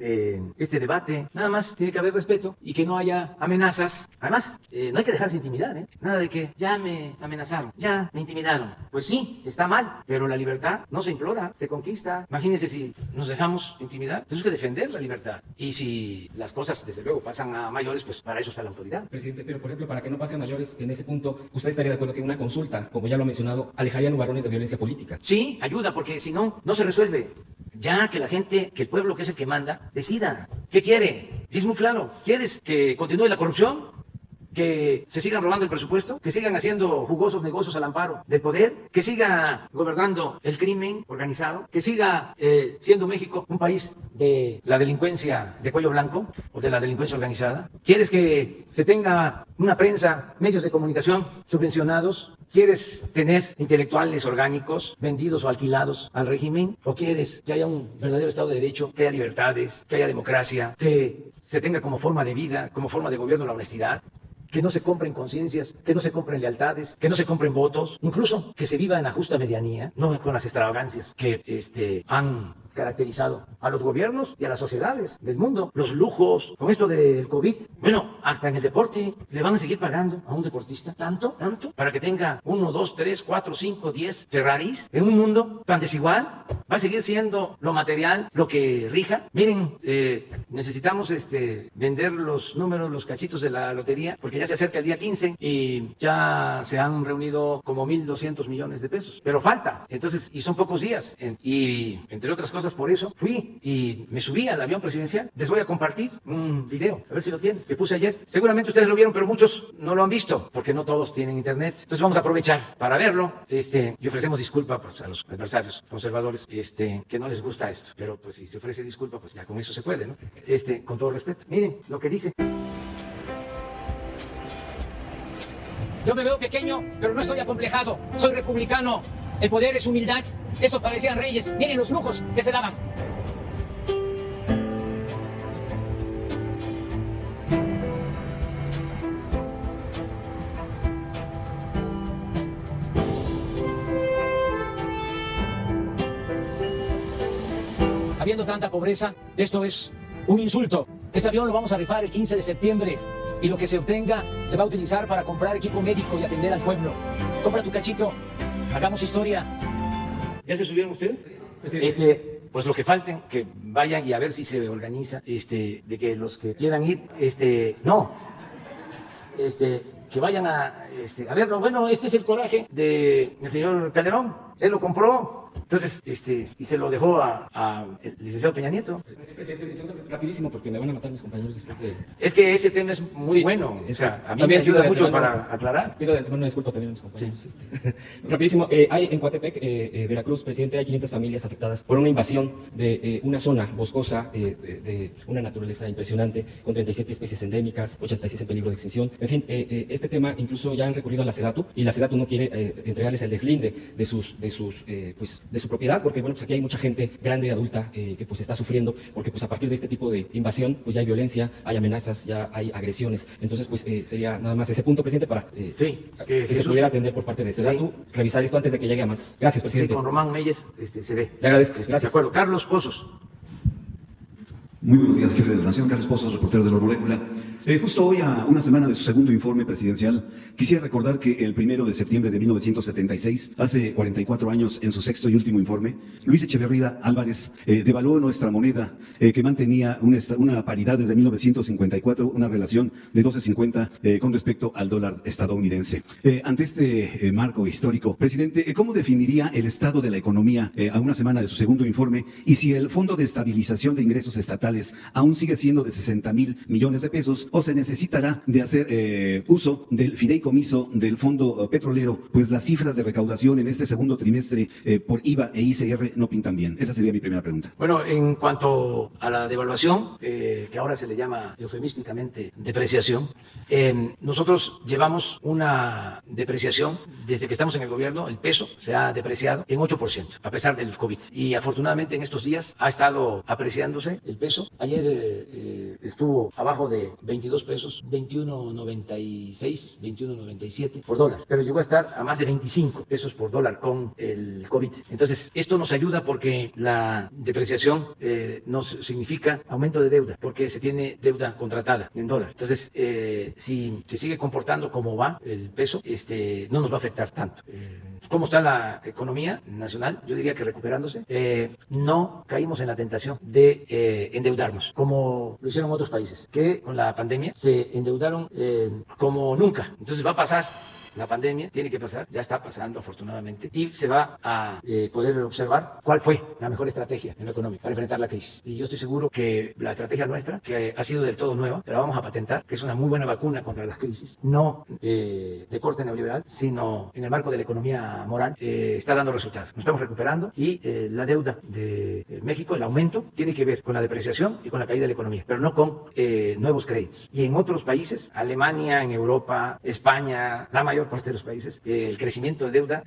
este debate, nada más tiene que haber respeto y que no haya amenazas. Además, no hay que dejarse intimidar, nada de que ya me amenazaron, ya me intimidaron. Pues sí, está mal, pero la libertad no se implora, se conquista. Imagínense si nos dejamos intimidar, tenemos que defender la libertad. Y si las cosas, desde luego, pasan a mayores, pues para eso está la autoridad. Presidente, pero por ejemplo, para que no pase a mayores en ese punto, ¿usted estaría de acuerdo que una consulta, como ya lo ha mencionado, alejaría nubarrones de violencia política? Sí, ayuda, porque si no, no se resuelve. Ya que la gente, que el pueblo que es el que manda, decida qué quiere. Y es muy claro, ¿quieres que continúe la corrupción? ¿Que se sigan robando el presupuesto? ¿Que sigan haciendo jugosos negocios al amparo del poder? ¿Que siga gobernando el crimen organizado? ¿Que siga siendo México un país de la delincuencia de cuello blanco o de la delincuencia organizada? ¿Quieres que se tenga una prensa, medios de comunicación subvencionados? ¿Quieres tener intelectuales orgánicos vendidos o alquilados al régimen? ¿O quieres que haya un verdadero Estado de Derecho, que haya libertades, que haya democracia, que se tenga como forma de vida, como forma de gobierno la honestidad? Que no se compren conciencias, que no se compren lealtades, que no se compren votos, incluso que se viva en la justa medianía, no con las extravagancias que han caracterizado a los gobiernos y a las sociedades del mundo. Los lujos, con esto del COVID, bueno, hasta en el deporte, le van a seguir pagando a un deportista tanto, para que tenga 1, 2, 3, 4, 5, 10 Ferraris en un mundo tan desigual. Va a seguir siendo lo material lo que rija. Miren, necesitamos vender los números, los cachitos de la lotería, porque ya se acerca el día 15 y ya se han reunido como 1,200 millones de pesos, pero falta. Entonces, y son pocos días. Y entre otras cosas, por eso fui y me subí al avión presidencial. Les voy a compartir un video, a ver si lo tienen, que puse ayer. Seguramente ustedes lo vieron, pero muchos no lo han visto, porque no todos tienen internet. Entonces vamos a aprovechar para verlo. Y ofrecemos disculpa pues, a los adversarios conservadores, que no les gusta esto. Pero pues si se ofrece disculpa, pues ya con eso se puede, ¿no? Con todo respeto. Miren lo que dice. Yo me veo pequeño, pero no estoy acomplejado. Soy republicano. El poder es humildad. Estos parecían reyes. Miren los lujos que se daban. Habiendo tanta pobreza, esto es un insulto. Ese avión lo vamos a rifar el 15 de septiembre. Y lo que se obtenga se va a utilizar para comprar equipo médico y atender al pueblo. Compra tu cachito, hagamos historia. ¿Ya se subieron ustedes? Pues lo que falten, que vayan y a ver si se organiza, de que los que quieran ir, que vayan a verlo. Bueno, este es el coraje del señor Calderón. Él lo compró Entonces, y se lo dejó al licenciado Peña Nieto. Presidente, rapidísimo, porque me van a matar mis compañeros después de... Es que ese tema es muy bueno. O sea, a mí me ayuda mucho para aclarar. Pido de antemano disculpa también a mis compañeros. Sí. Rapidísimo, hay en Coatepec, Veracruz, presidente, hay 500 familias afectadas por una invasión de una zona boscosa de una naturaleza impresionante, con 37 especies endémicas, 86 en peligro de extinción. En fin, este tema incluso ya han recurrido a la SEDATU, y la SEDATU no quiere entregarles el deslinde de su propiedad, porque bueno, pues aquí hay mucha gente grande y adulta que pues está sufriendo, porque pues a partir de este tipo de invasión, pues ya hay violencia, hay amenazas, ya hay agresiones. Entonces, pues sería nada más ese punto, presidente, para que se pudiera atender por parte de SEDATU, revisar esto antes de que llegue a más. Gracias, presidente. Sí, con Román Meyer se ve. Le agradezco. Gracias. De acuerdo. Carlos Pozos. Muy buenos días, jefe de la Nación. Carlos Pozos, reportero de La Molécula. Justo hoy, a una semana de su segundo informe presidencial, quisiera recordar que el 1 de septiembre de 1976, hace 44 años, en su sexto y último informe, Luis Echeverría Álvarez devaluó nuestra moneda, que mantenía una paridad desde 1954, una relación de 12.50 con respecto al dólar estadounidense. Ante este marco histórico, presidente, ¿cómo definiría el estado de la economía a una semana de su segundo informe, y si el Fondo de Estabilización de Ingresos Estatales aún sigue siendo de 60,000 millones de pesos, o se necesitará de hacer uso del fideicomiso del Fondo Petrolero, pues las cifras de recaudación en este segundo trimestre por IVA e ICR no pintan bien? Esa sería mi primera pregunta. Bueno, en cuanto a la devaluación, que ahora se le llama eufemísticamente depreciación, nosotros llevamos una depreciación desde que estamos en el gobierno. El peso se ha depreciado en 8%, a pesar del COVID. Y afortunadamente en estos días ha estado apreciándose el peso. Ayer estuvo abajo de 22 pesos, 21.96, 21.97 por dólar, pero llegó a estar a más de 25 pesos por dólar con el COVID. Entonces, esto nos ayuda porque la depreciación nos significa aumento de deuda, porque se tiene deuda contratada en dólar. Entonces, si se sigue comportando como va el peso, no nos va a afectar tanto. ¿Cómo está la economía nacional? Yo diría que recuperándose. No caímos en la tentación de endeudarnos, como lo hicieron otros países, que con la pandemia se endeudaron como nunca. Entonces va a pasar. La pandemia tiene que pasar, ya está pasando afortunadamente, y se va a poder observar cuál fue la mejor estrategia en lo económico para enfrentar la crisis. Y yo estoy seguro que la estrategia nuestra, que ha sido del todo nueva, la vamos a patentar, que es una muy buena vacuna contra las crisis, no de corte neoliberal, sino en el marco de la economía moral, está dando resultados. Nos estamos recuperando, y la deuda de México, el aumento, tiene que ver con la depreciación y con la caída de la economía, pero no con nuevos créditos. Y en otros países, Alemania, en Europa, España, la mayor parte de los países, el crecimiento de deuda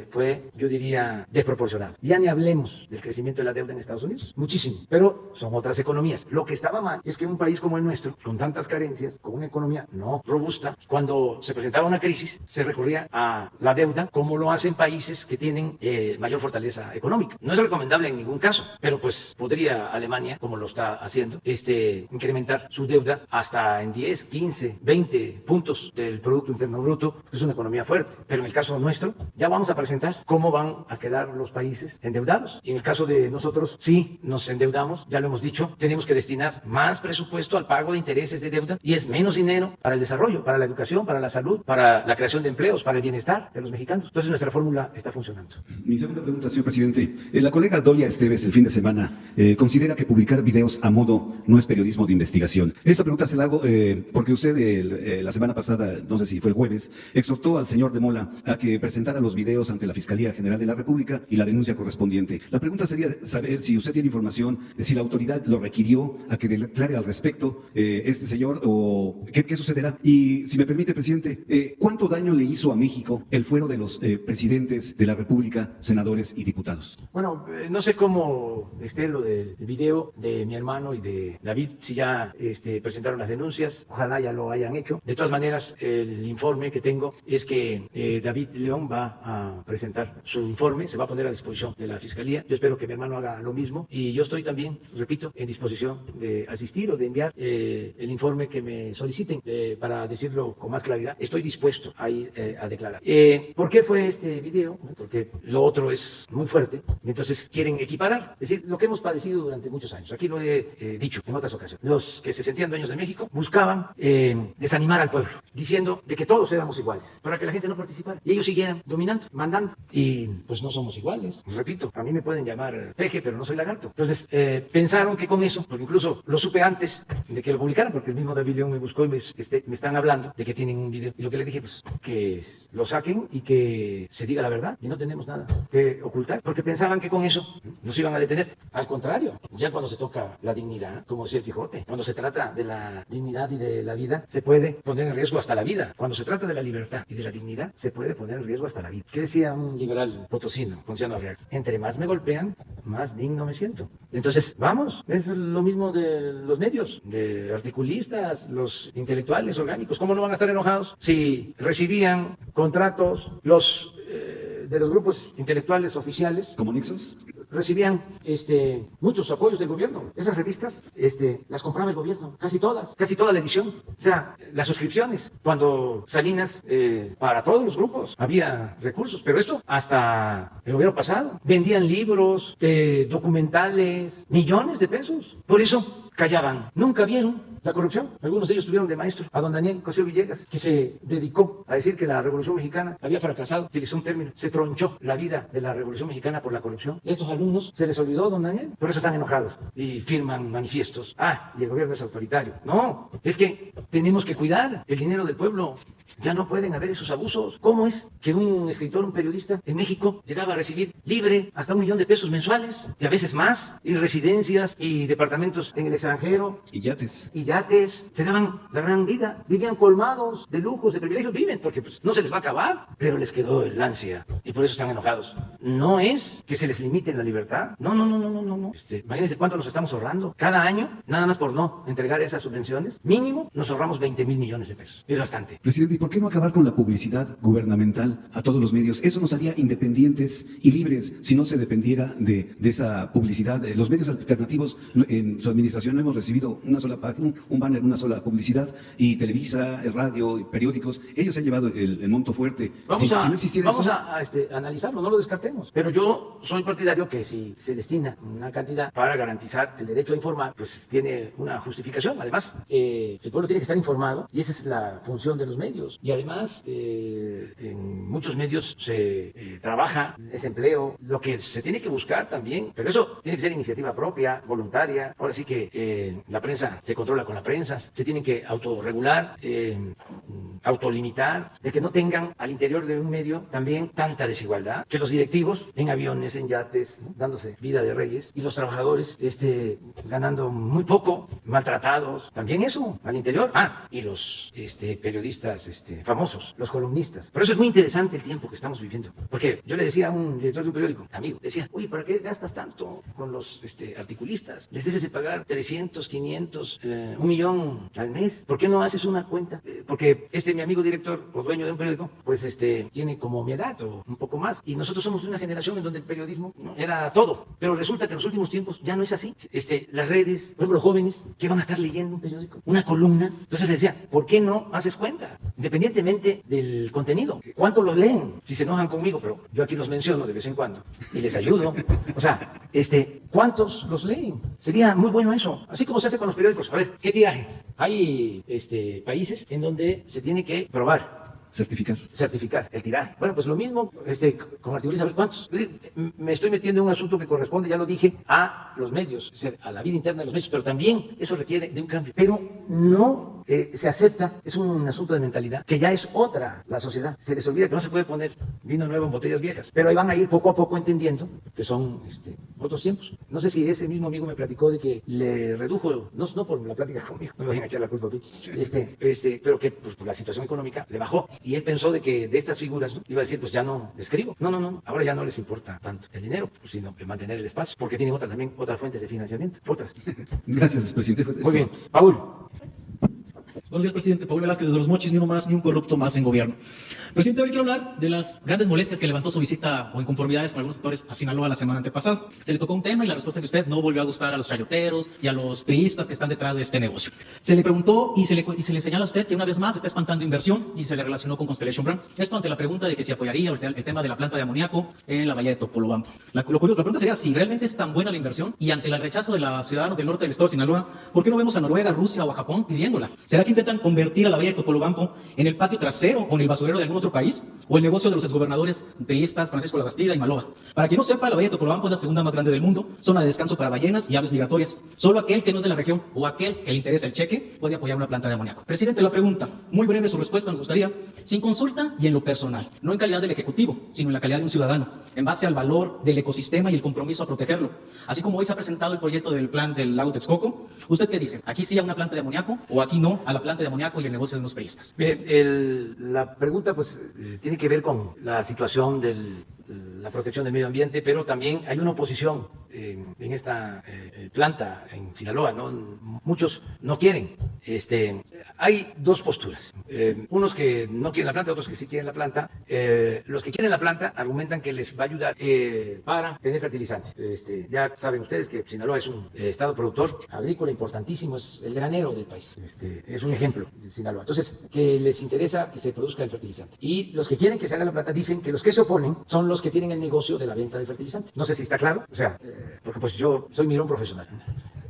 fue, yo diría, desproporcionado. Ya ni hablemos del crecimiento de la deuda en Estados Unidos, muchísimo, pero son otras economías. Lo que estaba mal es que un país como el nuestro, con tantas carencias, con una economía no robusta, cuando se presentaba una crisis, se recurría a la deuda, como lo hacen países que tienen mayor fortaleza económica. No es recomendable en ningún caso, pero pues podría Alemania, como lo está haciendo, incrementar su deuda hasta en 10, 15, 20 puntos del Producto Interno Bruto. Es una economía fuerte, pero en el caso nuestro ya vamos a presentar cómo van a quedar los países endeudados. Y en el caso de nosotros, sí nos endeudamos, ya lo hemos dicho, tenemos que destinar más presupuesto al pago de intereses de deuda, y es menos dinero para el desarrollo, para la educación, para la salud, para la creación de empleos, para el bienestar de los mexicanos. Entonces nuestra fórmula está funcionando. Mi segunda pregunta, señor presidente. La colega Dolia Esteves, el fin de semana, considera que publicar videos a modo no es periodismo de investigación. Esta pregunta se la hago porque usted la semana pasada, no sé si fue el jueves, exhortó al señor de Mola a que presentara los videos ante la Fiscalía General de la República y la denuncia correspondiente. La pregunta sería saber si usted tiene información de si la autoridad lo requirió a que declare al respecto este señor, o qué sucederá. Y si me permite, presidente, ¿cuánto daño le hizo a México el fuero de los presidentes de la República, senadores y diputados? Bueno, no sé cómo esté lo del video de mi hermano y de David, si ya presentaron las denuncias, ojalá ya lo hayan hecho. De todas maneras, el informe que tengo es que David León va a presentar su informe, se va a poner a disposición de la Fiscalía. Yo espero que mi hermano haga lo mismo, y yo estoy también, repito, en disposición de asistir o de enviar el informe que me soliciten. Para decirlo con más claridad, estoy dispuesto a ir a declarar. ¿Por qué fue este video? Porque lo otro es muy fuerte, y entonces quieren equiparar, es decir, lo que hemos padecido durante muchos años. Aquí lo he dicho en otras ocasiones. Los que se sentían dueños de México buscaban desanimar al pueblo, diciendo de que todos éramos iguales. millones para que la gente no participara y ellos siguieran dominando, mandando. Y pues no somos iguales. Repito, a mí me pueden llamar peje, pero no soy lagarto. Entonces pensaron que con eso, porque incluso lo supe antes de que lo publicaran, porque el mismo David León me buscó y me están hablando de que tienen un video. Y lo que le dije, pues que lo saquen y que se diga la verdad. Y no tenemos nada que ocultar, porque pensaban que con eso nos iban a detener. Al contrario, ya cuando se toca la dignidad, como decía el Quijote, cuando se trata de la dignidad y de la vida, se puede poner en riesgo hasta la vida. Cuando se trata de la libertad y de la dignidad, se puede poner en riesgo hasta la vida. ¿Qué decía un liberal potosino, Ponciano Arriaga? Entre más me golpean, más digno me siento. Entonces, vamos, es lo mismo de los medios, de articulistas, los intelectuales orgánicos. ¿Cómo no van a estar enojados si recibían contratos de los grupos intelectuales oficiales? ¿Como Nixos? Recibían muchos apoyos del gobierno. Esas revistas las compraba el gobierno, casi toda la edición. O sea, las suscripciones. Cuando Salinas, para todos los grupos, había recursos. Pero esto hasta el gobierno pasado. Vendían libros, documentales, millones de pesos. Por eso callaban. Nunca vieron la corrupción. Algunos de ellos tuvieron de maestro a don Daniel Cosío Villegas, que se dedicó a decir que la Revolución Mexicana había fracasado. Utilizó un término: se tronchó la vida de la Revolución Mexicana por la corrupción. Y a estos alumnos se les olvidó don Daniel. Por eso están enojados y firman manifiestos. Y el gobierno es autoritario. No, es que tenemos que cuidar el dinero del pueblo. Ya no pueden haber esos abusos. ¿Cómo es que un escritor, un periodista en México llegaba a recibir libre hasta $1 millón de pesos mensuales y a veces más, y residencias y departamentos en el extranjero? Y yates. Se daban la gran vida, vivían colmados de lujos, de privilegios, viven porque pues, no se les va a acabar, pero les quedó el ansia y por eso están enojados. No es que se les limite la libertad, no. Imagínense cuánto nos estamos ahorrando cada año, nada más por no entregar esas subvenciones. Mínimo nos ahorramos 20,000 millones de pesos, es bastante. Presidente, ¿y por qué no acabar con la publicidad gubernamental a todos los medios? Eso nos haría independientes y libres si no se dependiera de esa publicidad. Los medios alternativos en su administración no hemos recibido una sola página, un banner, una sola publicidad, y Televisa, el radio, periódicos, ellos han llevado el monto fuerte. Vamos a analizarlo, no lo descartemos. Pero yo soy partidario que si se destina una cantidad para garantizar el derecho a informar, pues tiene una justificación. Además, el pueblo tiene que estar informado y esa es la función de los medios. Y además, en muchos medios se trabaja ese empleo, lo que se tiene que buscar también, pero eso tiene que ser iniciativa propia, voluntaria. Ahora sí que la prensa se controla con la prensa, se tienen que autorregular, autolimitar, de que no tengan al interior de un medio también tanta desigualdad, que los directivos en aviones, en yates, ¿no?, dándose vida de reyes, y los trabajadores ganando muy poco, maltratados, también eso al interior. Y los periodistas famosos, los columnistas. Por eso es muy interesante el tiempo que estamos viviendo, porque yo le decía a un director de un periódico, amigo, decía: oye, ¿para qué gastas tanto con los articulistas? Les debes de pagar 300, 500, 1 millón al mes. ¿Por qué no haces una cuenta? Porque mi amigo director o dueño de un periódico, pues tiene como mi edad o un poco más, y nosotros somos de una generación en donde el periodismo, ¿no?, era todo, pero resulta que en los últimos tiempos ya no es así. Las redes, por ejemplo, los jóvenes que van a estar leyendo un periódico, una columna. Entonces le decía: ¿por qué no haces cuenta? Independientemente del contenido, ¿cuánto los leen? Si se enojan conmigo, pero yo aquí los menciono de vez en cuando y les ayudo. O sea, ¿cuántos los leen? Sería muy bueno eso, así como se hace con los periódicos. A ver, ¿qué tiraje? Hay países en donde se tiene que probar, certificar el tiraje. Bueno, pues lo mismo con articulistas. A ver, ¿cuántos? Me estoy metiendo en un asunto que corresponde, ya lo dije, a los medios, es decir, a la vida interna de los medios, pero también eso requiere de un cambio. Pero no se acepta, es un asunto de mentalidad, que ya es otra la sociedad. Se les olvida que no se puede poner vino nuevo en botellas viejas, pero ahí van a ir poco a poco entendiendo que son otros tiempos. No sé si ese mismo amigo me platicó de que le redujo, no por la plática conmigo, no me vayan a echar la culpa a mí, pero que pues, por la situación económica le bajó, y él pensó de que de estas figuras, ¿no?, iba a decir: pues ya no escribo. No, ahora ya no les importa tanto el dinero, sino mantener el espacio, porque tienen otras fuentes de financiamiento, otras. Gracias, presidente. Muy bien, Paul. Buenos días, presidente. Paul Velázquez, desde Los Mochis. Ni uno más, ni un corrupto más en gobierno. Presidente, hoy quiero hablar de las grandes molestias que levantó su visita o inconformidades con algunos sectores a Sinaloa la semana antepasada. Se le tocó un tema y la respuesta que usted no volvió a gustar a los chayoteros y a los priistas que están detrás de este negocio. Se le preguntó y se le señala a usted que una vez más está espantando inversión y se le relacionó con Constellation Brands. Esto ante la pregunta de que si apoyaría el tema de la planta de amoníaco en la bahía de Topolobampo. La pregunta sería si realmente es tan buena la inversión, y ante el rechazo de los ciudadanos del norte del estado de Sinaloa, ¿por qué no vemos a Noruega, Rusia o a Japón pidiéndola? ¿Será que intentan convertir a la bahía de Topolobampo en el patio trasero o en el basurero de algunos otro país? ¿O el negocio de los exgobernadores priistas Francisco Labastida y Maloa? Para quien no sepa, la bahía de Topolobampo es la segunda más grande del mundo, zona de descanso para ballenas y aves migratorias. Solo aquel que no es de la región o aquel que le interesa el cheque puede apoyar una planta de amoníaco. Presidente, la pregunta, muy breve su respuesta, nos gustaría, sin consulta y en lo personal, no en calidad del Ejecutivo, sino en la calidad de un ciudadano, en base al valor del ecosistema y el compromiso a protegerlo. Así como hoy se ha presentado el proyecto del plan del lago Texcoco, ¿usted qué dice? ¿Aquí sí a una planta de amoníaco o aquí no a la planta de amoníaco y el negocio de unos priistas? Mire, la pregunta pues tiene que ver con la situación de la protección del medio ambiente, pero también hay una oposición en esta planta en Sinaloa, ¿no? Muchos no quieren. Hay dos posturas. Unos que no quieren la planta, otros que sí quieren la planta. Los que quieren la planta argumentan que les va a ayudar para tener fertilizante. Ya saben ustedes que Sinaloa es un estado productor agrícola importantísimo, es el granero del país. Es un ejemplo de Sinaloa. Entonces, que les interesa que se produzca el fertilizante. Y los que quieren que se haga la planta dicen que los que se oponen son los que tienen el negocio de la venta de fertilizante. No sé si está claro. O sea, porque pues yo soy mirón profesional.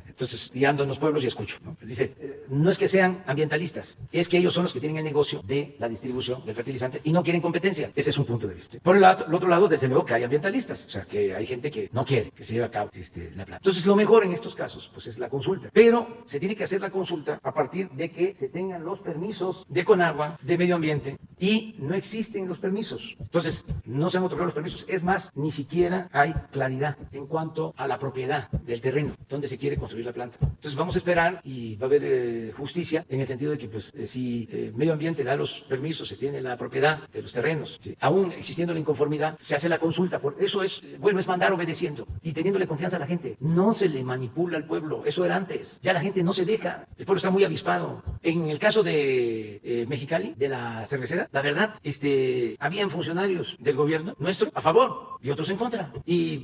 Entonces, y ando en los pueblos y escucho, ¿no? Dice, no es que sean ambientalistas, es que ellos son los que tienen el negocio de la distribución del fertilizante y no quieren competencia. Ese es un punto de vista. Por el otro lado, desde luego que hay ambientalistas, o sea, que hay gente que no quiere que se lleve a cabo la planta. Entonces, lo mejor en estos casos, pues es la consulta. Pero se tiene que hacer la consulta a partir de que se tengan los permisos de Conagua, de medio ambiente, y no existen los permisos. Entonces, no se han otorgado los permisos. Es más, ni siquiera hay claridad en cuanto a la propiedad del terreno donde se quiere construir la planta. Entonces vamos a esperar y va a haber justicia en el sentido de que pues si medio ambiente da los permisos, se tiene la propiedad de los terrenos, ¿sí? Aún existiendo la inconformidad, se hace la consulta. Por eso es bueno, es mandar obedeciendo y teniéndole confianza a la gente. No se le manipula al pueblo, eso era antes. Ya la gente no se deja, el pueblo está muy avispado. En el caso de Mexicali, de la cervecera, la verdad, habían funcionarios del gobierno nuestro a favor y otros en contra. Y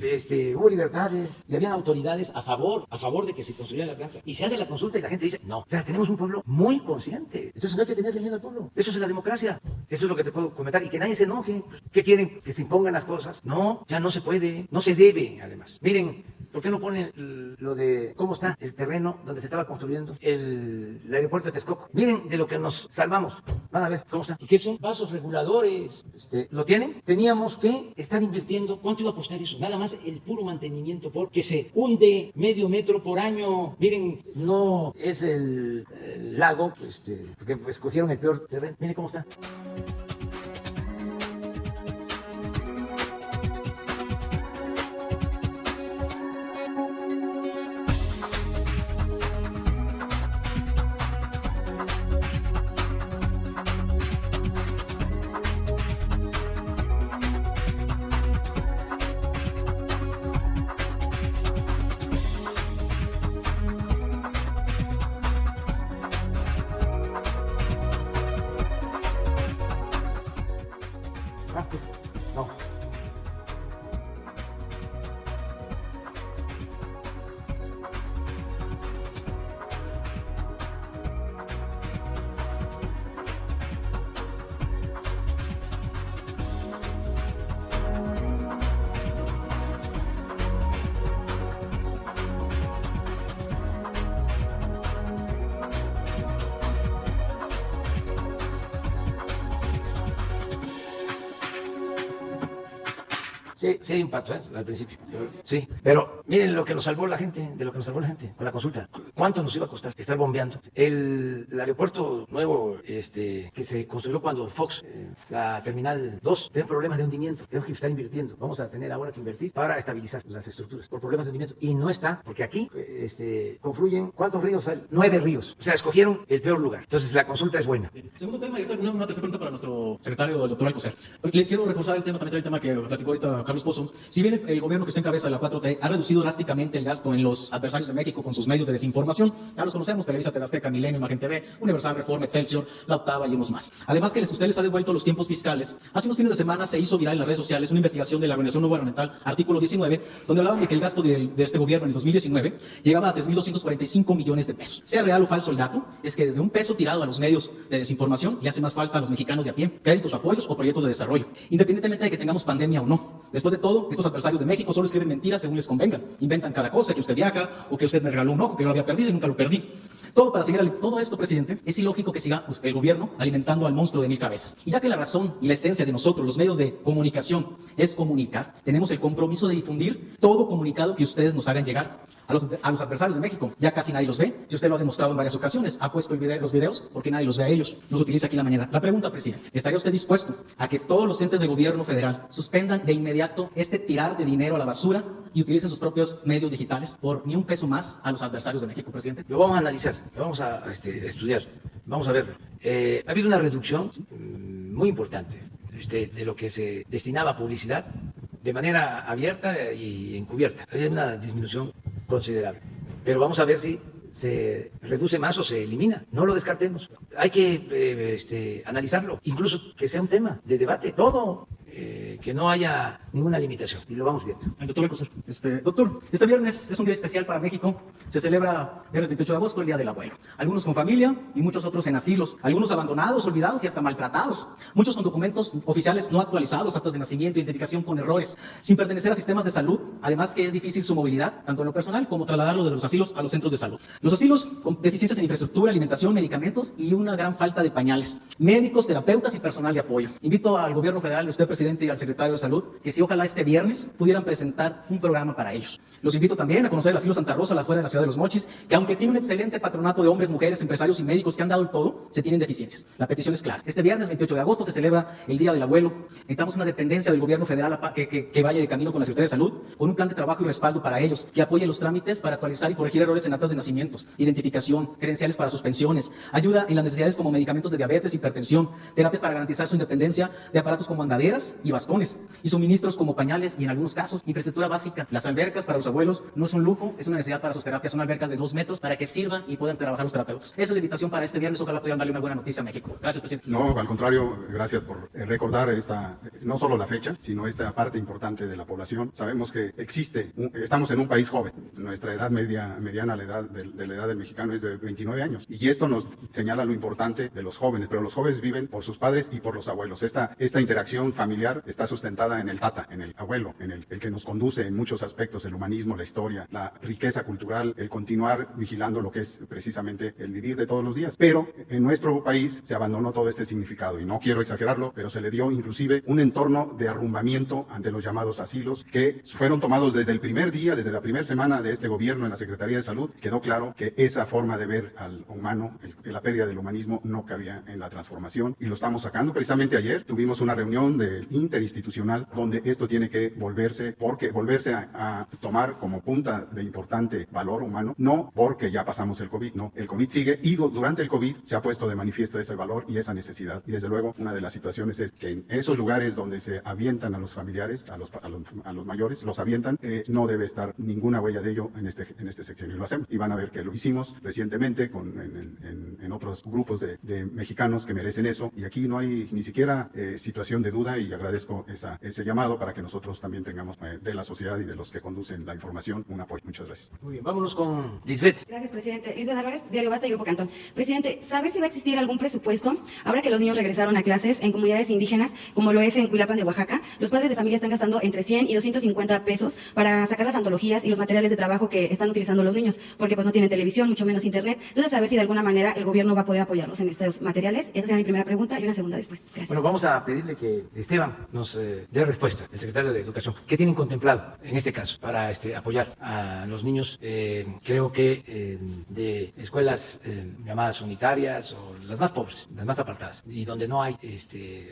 hubo libertades y habían autoridades a favor de que se construyera la planta. Y se hace la consulta y la gente dice, no. O sea, tenemos un pueblo muy consciente. Entonces no hay que tenerle miedo al pueblo. Eso es la democracia. Eso es lo que te puedo comentar. Y que nadie se enoje. ¿Qué quieren? ¿Que se impongan las cosas? No, ya no se puede. No se debe, además. Miren, ¿por qué no ponen lo de cómo está el terreno donde se estaba construyendo el aeropuerto de Texcoco? Miren de lo que nos salvamos. Van a ver cómo está. ¿Y qué son? Vasos reguladores. ¿Lo tienen? Teníamos que estar invirtiendo. ¿Cuánto iba a costar eso? Nada más el puro mantenimiento, porque se hunde medio metro por año. Miren, no es el lago, porque escogieron el peor terreno. Miren cómo está. No. Sí hay impacto, al principio. Sí, pero miren lo que nos salvó la gente, de lo que nos salvó la gente con la consulta. ¿Cuánto nos iba a costar estar bombeando? El aeropuerto nuevo que se construyó cuando Fox, la Terminal 2, tiene problemas de hundimiento. Tenemos que estar invirtiendo. Vamos a tener ahora que invertir para estabilizar las estructuras por problemas de hundimiento. Y no está, porque aquí confluyen, ¿cuántos ríos hay? 9 ríos. O sea, escogieron el peor lugar. Entonces la consulta es buena. Segundo tema, y una tercera pregunta para nuestro secretario, el doctor Alcocer. Le quiero reforzar el tema, también el tema que platicó ahorita Carlos Pozo. Si bien el gobierno que está en cabeza de la 4T ha reducido drásticamente el gasto en los adversarios de México con sus medios de desinformación, ya los conocemos, Televisa, TV Azteca, Milenio, Imagen TV, Universal, Reforma, Excelsior, La Octava y unos más. Además que usted les ha devuelto los tiempos fiscales. Hace unos fines de semana se hizo viral en las redes sociales una investigación de la Organización No Gubernamental, artículo 19, donde hablaban de que el gasto de este gobierno en el 2019 llegaba a 3.245 millones de pesos. Sea real o falso el dato, es que desde un peso tirado a los medios de desinformación le hace más falta a los mexicanos de a pie, créditos, apoyos o proyectos de desarrollo, independientemente de que tengamos pandemia o no. Después de todo, estos adversarios de México solo escriben mentiras según les convenga. Inventan cada cosa, que usted viaja, o que usted me regaló un ojo, que yo lo había perdido y nunca lo perdí. Todo esto, presidente, es ilógico que siga el gobierno alimentando al monstruo de 1000 cabezas. Y ya que la razón y la esencia de nosotros, los medios de comunicación, es comunicar, tenemos el compromiso de difundir todo comunicado que ustedes nos hagan llegar. A los adversarios de México, ya casi nadie los ve, y usted lo ha demostrado en varias ocasiones. Ha puesto los videos porque nadie los ve a ellos, los utiliza aquí en la mañana. La pregunta, presidente, ¿estaría usted dispuesto a que todos los entes del gobierno federal suspendan de inmediato este tirar de dinero a la basura y utilicen sus propios medios digitales por ni un peso más a los adversarios de México, presidente? Lo vamos a analizar, lo vamos a estudiar, vamos a verlo. Ha habido una reducción muy importante de lo que se destinaba a publicidad de manera abierta y encubierta. Hay una disminución considerable. Pero vamos a ver si se reduce más o se elimina. No lo descartemos. Hay que analizarlo, incluso que sea un tema de debate, todo, que no haya ninguna limitación. Y lo vamos viendo. El doctor Alcocer. Doctor, este viernes es un día especial para México. Se celebra viernes 28 de agosto, el Día del Abuelo. Algunos con familia y muchos otros en asilos. Algunos abandonados, olvidados y hasta maltratados. Muchos con documentos oficiales no actualizados, actas de nacimiento, identificación con errores, sin pertenecer a sistemas de salud. Además que es difícil su movilidad, tanto en lo personal como trasladarlos de los asilos a los centros de salud. Los asilos con deficiencias en infraestructura, alimentación, medicamentos y una gran falta de pañales. Médicos, terapeutas y personal de apoyo. Invito al gobierno federal, a usted, presidente, y al secretario de Salud, que si ojalá este viernes pudieran presentar un programa para ellos. Los invito también a conocer el asilo Santa Rosa, afuera de la ciudad de Los Mochis, que aunque tiene un excelente patronato de hombres, mujeres, empresarios y médicos que han dado el todo, se tienen deficiencias. La petición es clara. Este viernes 28 de agosto se celebra el Día del Abuelo. Necesitamos una dependencia del gobierno federal que vaya de camino con la Secretaría de Salud, con un plan de trabajo y respaldo para ellos, que apoye los trámites para actualizar y corregir errores en actas de nacimientos, identificación, credenciales para suspensiones, ayuda en las necesidades como medicamentos de diabetes, hipertensión, terapias para garantizar su independencia de aparatos como andaderas y bastones, y suministros como pañales y en algunos casos infraestructura básica. Las albercas para los abuelos no es un lujo, es una necesidad para sus terapias. Son albercas de 2 metros para que sirvan y puedan trabajar los terapeutas. Esa es la invitación para este viernes. Ojalá pudieran darle una buena noticia a México. Gracias, presidente. No, al contrario, gracias por recordar no solo la fecha, sino esta parte importante de la población. Sabemos que estamos en un país joven. Nuestra edad mediana, la edad de la edad del mexicano es de 29 años. Y esto nos señala lo importante de los jóvenes, pero los jóvenes viven por sus padres y por los abuelos. Esta interacción familiar está sustentada en el tata, en el abuelo, en el que nos conduce en muchos aspectos, el humanismo, la historia, la riqueza cultural, el continuar vigilando lo que es precisamente el vivir de todos los días. Pero en nuestro país se abandonó todo este significado, y no quiero exagerarlo, pero se le dio inclusive un entorno de arrumbamiento ante los llamados asilos, que fueron tomados desde el primer día, desde la primera semana de este gobierno en la Secretaría de Salud. Quedó claro que esa forma de ver al humano, la pérdida del humanismo, no cabía en la transformación, y lo estamos sacando. Precisamente ayer tuvimos una reunión del interinstitucional donde esto tiene que volverse a tomar como punta de importante valor humano, no porque ya pasamos el COVID, no, el COVID sigue, y durante el COVID se ha puesto de manifiesto ese valor y esa necesidad. Y desde luego una de las situaciones es que en esos lugares donde se avientan a los familiares, a los mayores, los avientan, no debe estar ninguna huella de ello en este sexenio. Lo hacemos y van a ver que lo hicimos recientemente en otros grupos de mexicanos que merecen eso, y aquí no hay ni siquiera situación de duda, y agradezco ese llamado para que nosotros también tengamos de la sociedad y de los que conducen la información un apoyo. Muchas gracias. Muy bien, vámonos con Lisbeth. Gracias, presidente. Lisbeth Álvarez, Diario Basta y Grupo Cantón. Presidente, ¿saber si va a existir algún presupuesto ahora que los niños regresaron a clases en comunidades indígenas, como lo es en Cuilapan de Oaxaca? Los padres de familia están gastando entre 100 y 250 pesos para sacar las antologías y los materiales de trabajo que están utilizando los niños, porque pues no tienen televisión, mucho menos internet. Entonces, saber si de alguna manera el gobierno va a poder apoyarlos en estos materiales. Esa sería mi primera pregunta y una segunda después. Gracias. Bueno, vamos a pedirle que Esteban nos dé respuesta, el secretario de Educación. ¿Qué tienen contemplado en este caso para apoyar a los niños? Creo que de escuelas llamadas unitarias o las más pobres, las más apartadas, y donde no hay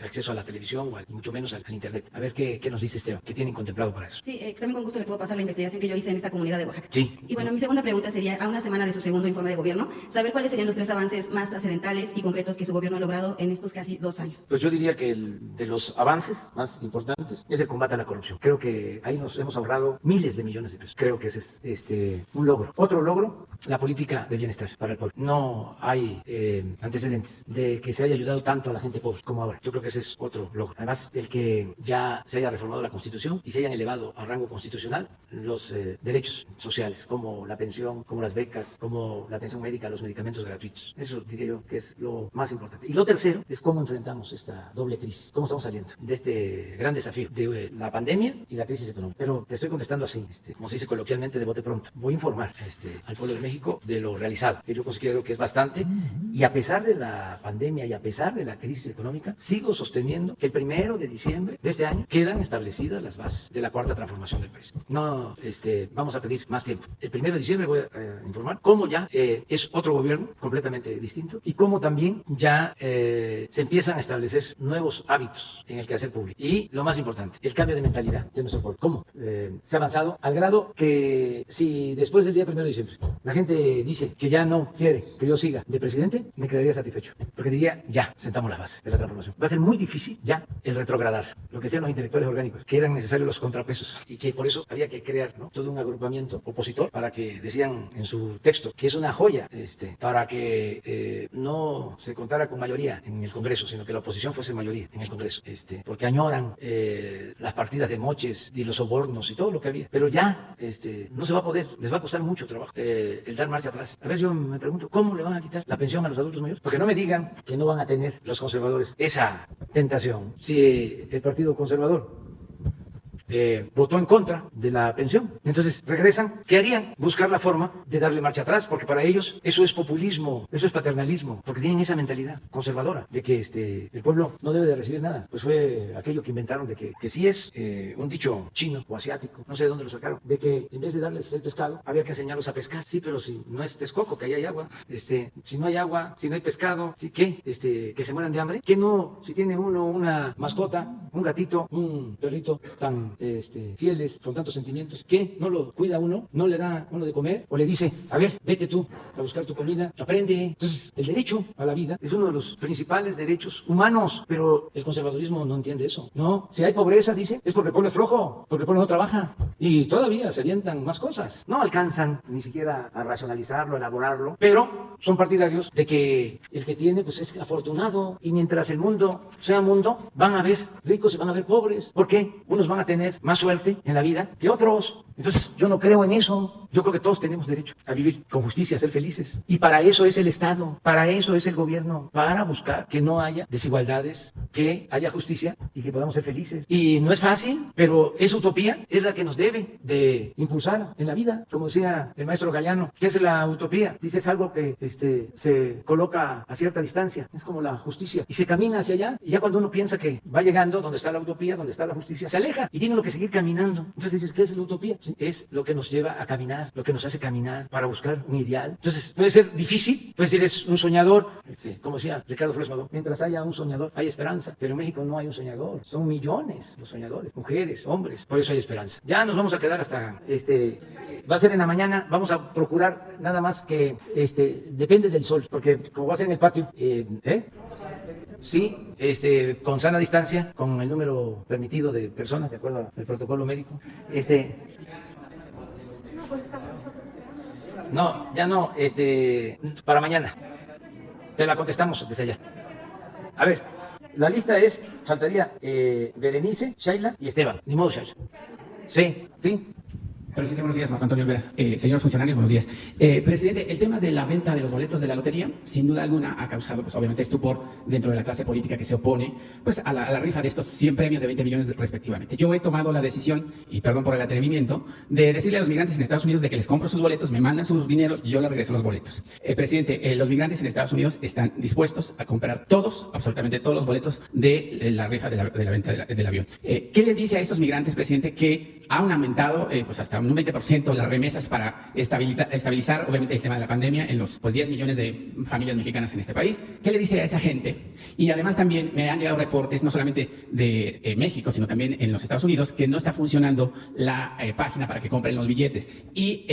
acceso a la televisión y mucho menos al internet. A ver qué nos dice Esteban, qué tienen contemplado para eso. Sí, también con gusto le puedo pasar la investigación que yo hice en esta comunidad de Oaxaca. Sí. Y bueno, mi segunda pregunta sería, a una semana de su segundo informe de gobierno, saber cuáles serían los 3 avances más trascendentales y concretos que su gobierno ha logrado en estos casi 2 años. Pues yo diría que de los avances más importantes es el combate a la corrupción. Creo que ahí nos hemos ahorrado miles de millones de pesos. Creo que ese es un logro. Otro logro, la política de bienestar para el pueblo. No hay antecedentes de que se haya ayudado tanto a la gente pobre como ahora. Yo creo que ese es otro logro. Además, el que ya se haya reformado la Constitución y se hayan elevado a rango constitucional los derechos sociales, como la pensión, como las becas, como la atención médica, los medicamentos gratuitos. Eso diría yo que es lo más importante. Y lo tercero es cómo enfrentamos esta doble crisis, cómo estamos saliendo de de este gran desafío de la pandemia y la crisis económica. Pero te estoy contestando así, como se dice coloquialmente, de bote pronto. Voy a informar al pueblo de México de lo realizado, que yo considero que es bastante, y a pesar de la pandemia y a pesar de la crisis económica, sigo sosteniendo que el 1 de diciembre de este año quedan establecidas las bases de la cuarta transformación del país. No vamos a pedir más tiempo. El 1 de diciembre voy a informar cómo ya es otro gobierno completamente distinto y cómo también ya se empiezan a establecer nuevos hábitos en el quehacer público. Y lo más importante, el cambio de mentalidad de nuestro pueblo. ¿Cómo? Se ha avanzado al grado que si después del día 1 de diciembre la gente dice que ya no quiere que yo siga de presidente, me quedaría satisfecho. Porque diría, ya, sentamos la base de la transformación. Va a ser muy difícil ya el retrogradar. Lo que decían los intelectuales orgánicos, que eran necesarios los contrapesos y que por eso había que crear, ¿no?, todo un agrupamiento opositor para que, decían en su texto, que es una joya, para que no se contara con mayoría en el Congreso, sino que la oposición fuese mayoría en el Congreso, porque añoran las partidas de moches y los sobornos y todo lo que había. Pero ya no se va a poder, les va a costar mucho trabajo el dar marcha atrás. A ver, yo me pregunto, ¿cómo le van a quitar la pensión a los adultos mayores? Porque no me digan que no van a tener los conservadores esa tentación. Si el Partido Conservador votó en contra de la pensión, entonces regresan, ¿qué harían? Buscar la forma de darle marcha atrás, porque para ellos eso es populismo, eso es paternalismo, porque tienen esa mentalidad conservadora de que el pueblo no debe de recibir nada. Pues fue aquello que inventaron de que sí es un dicho chino o asiático, no sé de dónde lo sacaron, de que en vez de darles el pescado había que enseñarlos a pescar. Sí, pero si no es Texcoco, que ahí hay agua, si no hay agua, si no hay pescado, ¿sí qué? Que se mueran de hambre. ¿Qué no? Si tiene uno una mascota, un gatito, un perrito tan fieles, con tantos sentimientos, ¿qué? ¿No lo cuida uno? ¿No le da uno de comer? ¿O le dice, a ver, vete tú a buscar tu comida, aprende? Entonces, el derecho a la vida es uno de los principales derechos humanos, pero el conservadurismo no entiende eso. No, si hay pobreza, dice, es porque el pueblo es flojo, porque el pueblo no trabaja, y todavía se avientan más cosas. No alcanzan ni siquiera a racionalizarlo, a elaborarlo, pero son partidarios de que el que tiene, pues es afortunado, y mientras el mundo sea mundo, van a haber ricos y van a haber pobres. ¿Por qué? Unos van a tener más suerte en la vida que otros. Entonces, yo no creo en eso. Yo creo que todos tenemos derecho a vivir con justicia, a ser felices. Y para eso es el Estado, para eso es el gobierno, para buscar que no haya desigualdades, que haya justicia y que podamos ser felices. Y no es fácil, pero esa utopía es la que nos debe de impulsar en la vida. Como decía el maestro Galeano, ¿qué es la utopía? Dice, es algo que se coloca a cierta distancia, es como la justicia, y se camina hacia allá, y ya cuando uno piensa que va llegando donde está la utopía, donde está la justicia, se aleja y tiene lo que seguir caminando. Entonces dices, ¿qué es la utopía? Sí, es lo que nos lleva a caminar, lo que nos hace caminar para buscar un ideal. Entonces puede ser difícil, puede ser es un soñador, como decía Ricardo Flores Magón, mientras haya un soñador hay esperanza, pero en México no hay un soñador, son millones los soñadores, mujeres, hombres, por eso hay esperanza. Ya nos vamos a quedar hasta va a ser en la mañana, vamos a procurar nada más que depende del sol, porque como va a ser en el patio, sí, con sana distancia, con el número permitido de personas, de acuerdo al protocolo médico. No, ya no, para mañana. Te la contestamos desde allá. A ver, la lista faltaría Berenice, Shaila y Esteban. Ni modo, Shaila. Sí. Presidente, buenos días. Marco Antonio Olvera. Señores funcionarios, buenos días. Presidente, el tema de la venta de los boletos de la lotería, sin duda alguna, ha causado, pues obviamente, estupor dentro de la clase política que se opone, pues a la rifa de estos 100 premios de 20 millones respectivamente. Yo he tomado la decisión, y perdón por el atrevimiento, de decirle a los migrantes en Estados Unidos de que les compro sus boletos, me mandan su dinero y yo les regreso los boletos. Presidente, los migrantes en Estados Unidos están dispuestos a comprar todos, absolutamente todos los boletos de la rifa de la venta del avión. ¿Qué le dice a estos migrantes, presidente, que han aumentado pues hasta un 20% las remesas para estabilizar obviamente el tema de la pandemia en los 10 millones de familias mexicanas en este país? ¿Qué le dice a esa gente? Y además también me han llegado reportes no solamente de México, sino también en los Estados Unidos, que no está funcionando la página para que compren los billetes. Y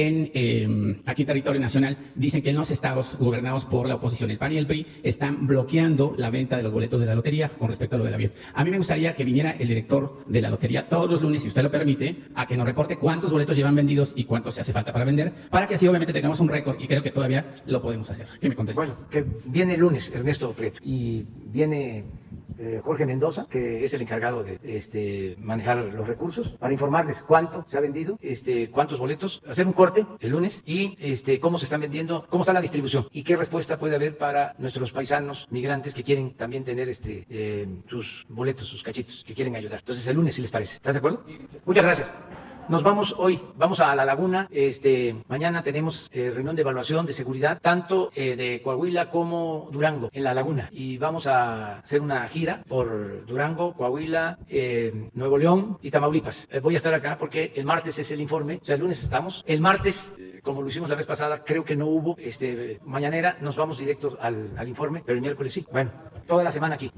aquí en territorio nacional dicen que en los estados gobernados por la oposición, el PAN y el PRI, están bloqueando la venta de los boletos de la lotería con respecto a lo del avión. A mí me gustaría que viniera el director de la lotería todos los lunes, si usted lo permite, a que nos reporte cuántos boletos llevan vendidos y cuántos se hace falta para vender, para que así obviamente tengamos un récord, y creo que todavía lo podemos hacer. ¿Qué me contesta? Bueno, que viene el lunes Ernesto Prieto y viene Jorge Mendoza, que es el encargado de manejar los recursos, para informarles cuánto se ha vendido, cuántos boletos, hacer un corte el lunes y cómo se están vendiendo, cómo está la distribución y qué respuesta puede haber para nuestros paisanos migrantes que quieren también tener sus boletos, sus cachitos, que quieren ayudar. Entonces el lunes, si les parece. ¿Estás de acuerdo? Muchas gracias. Nos vamos hoy, vamos a La Laguna. Mañana tenemos reunión de evaluación de seguridad, tanto de Coahuila como Durango, en La Laguna. Y vamos a hacer una gira por Durango, Coahuila, Nuevo León y Tamaulipas. Voy a estar acá porque el martes es el informe, o sea, el lunes estamos. El martes, como lo hicimos la vez pasada, creo que no hubo mañanera, nos vamos directos al informe, pero el miércoles sí. Bueno, toda la semana aquí.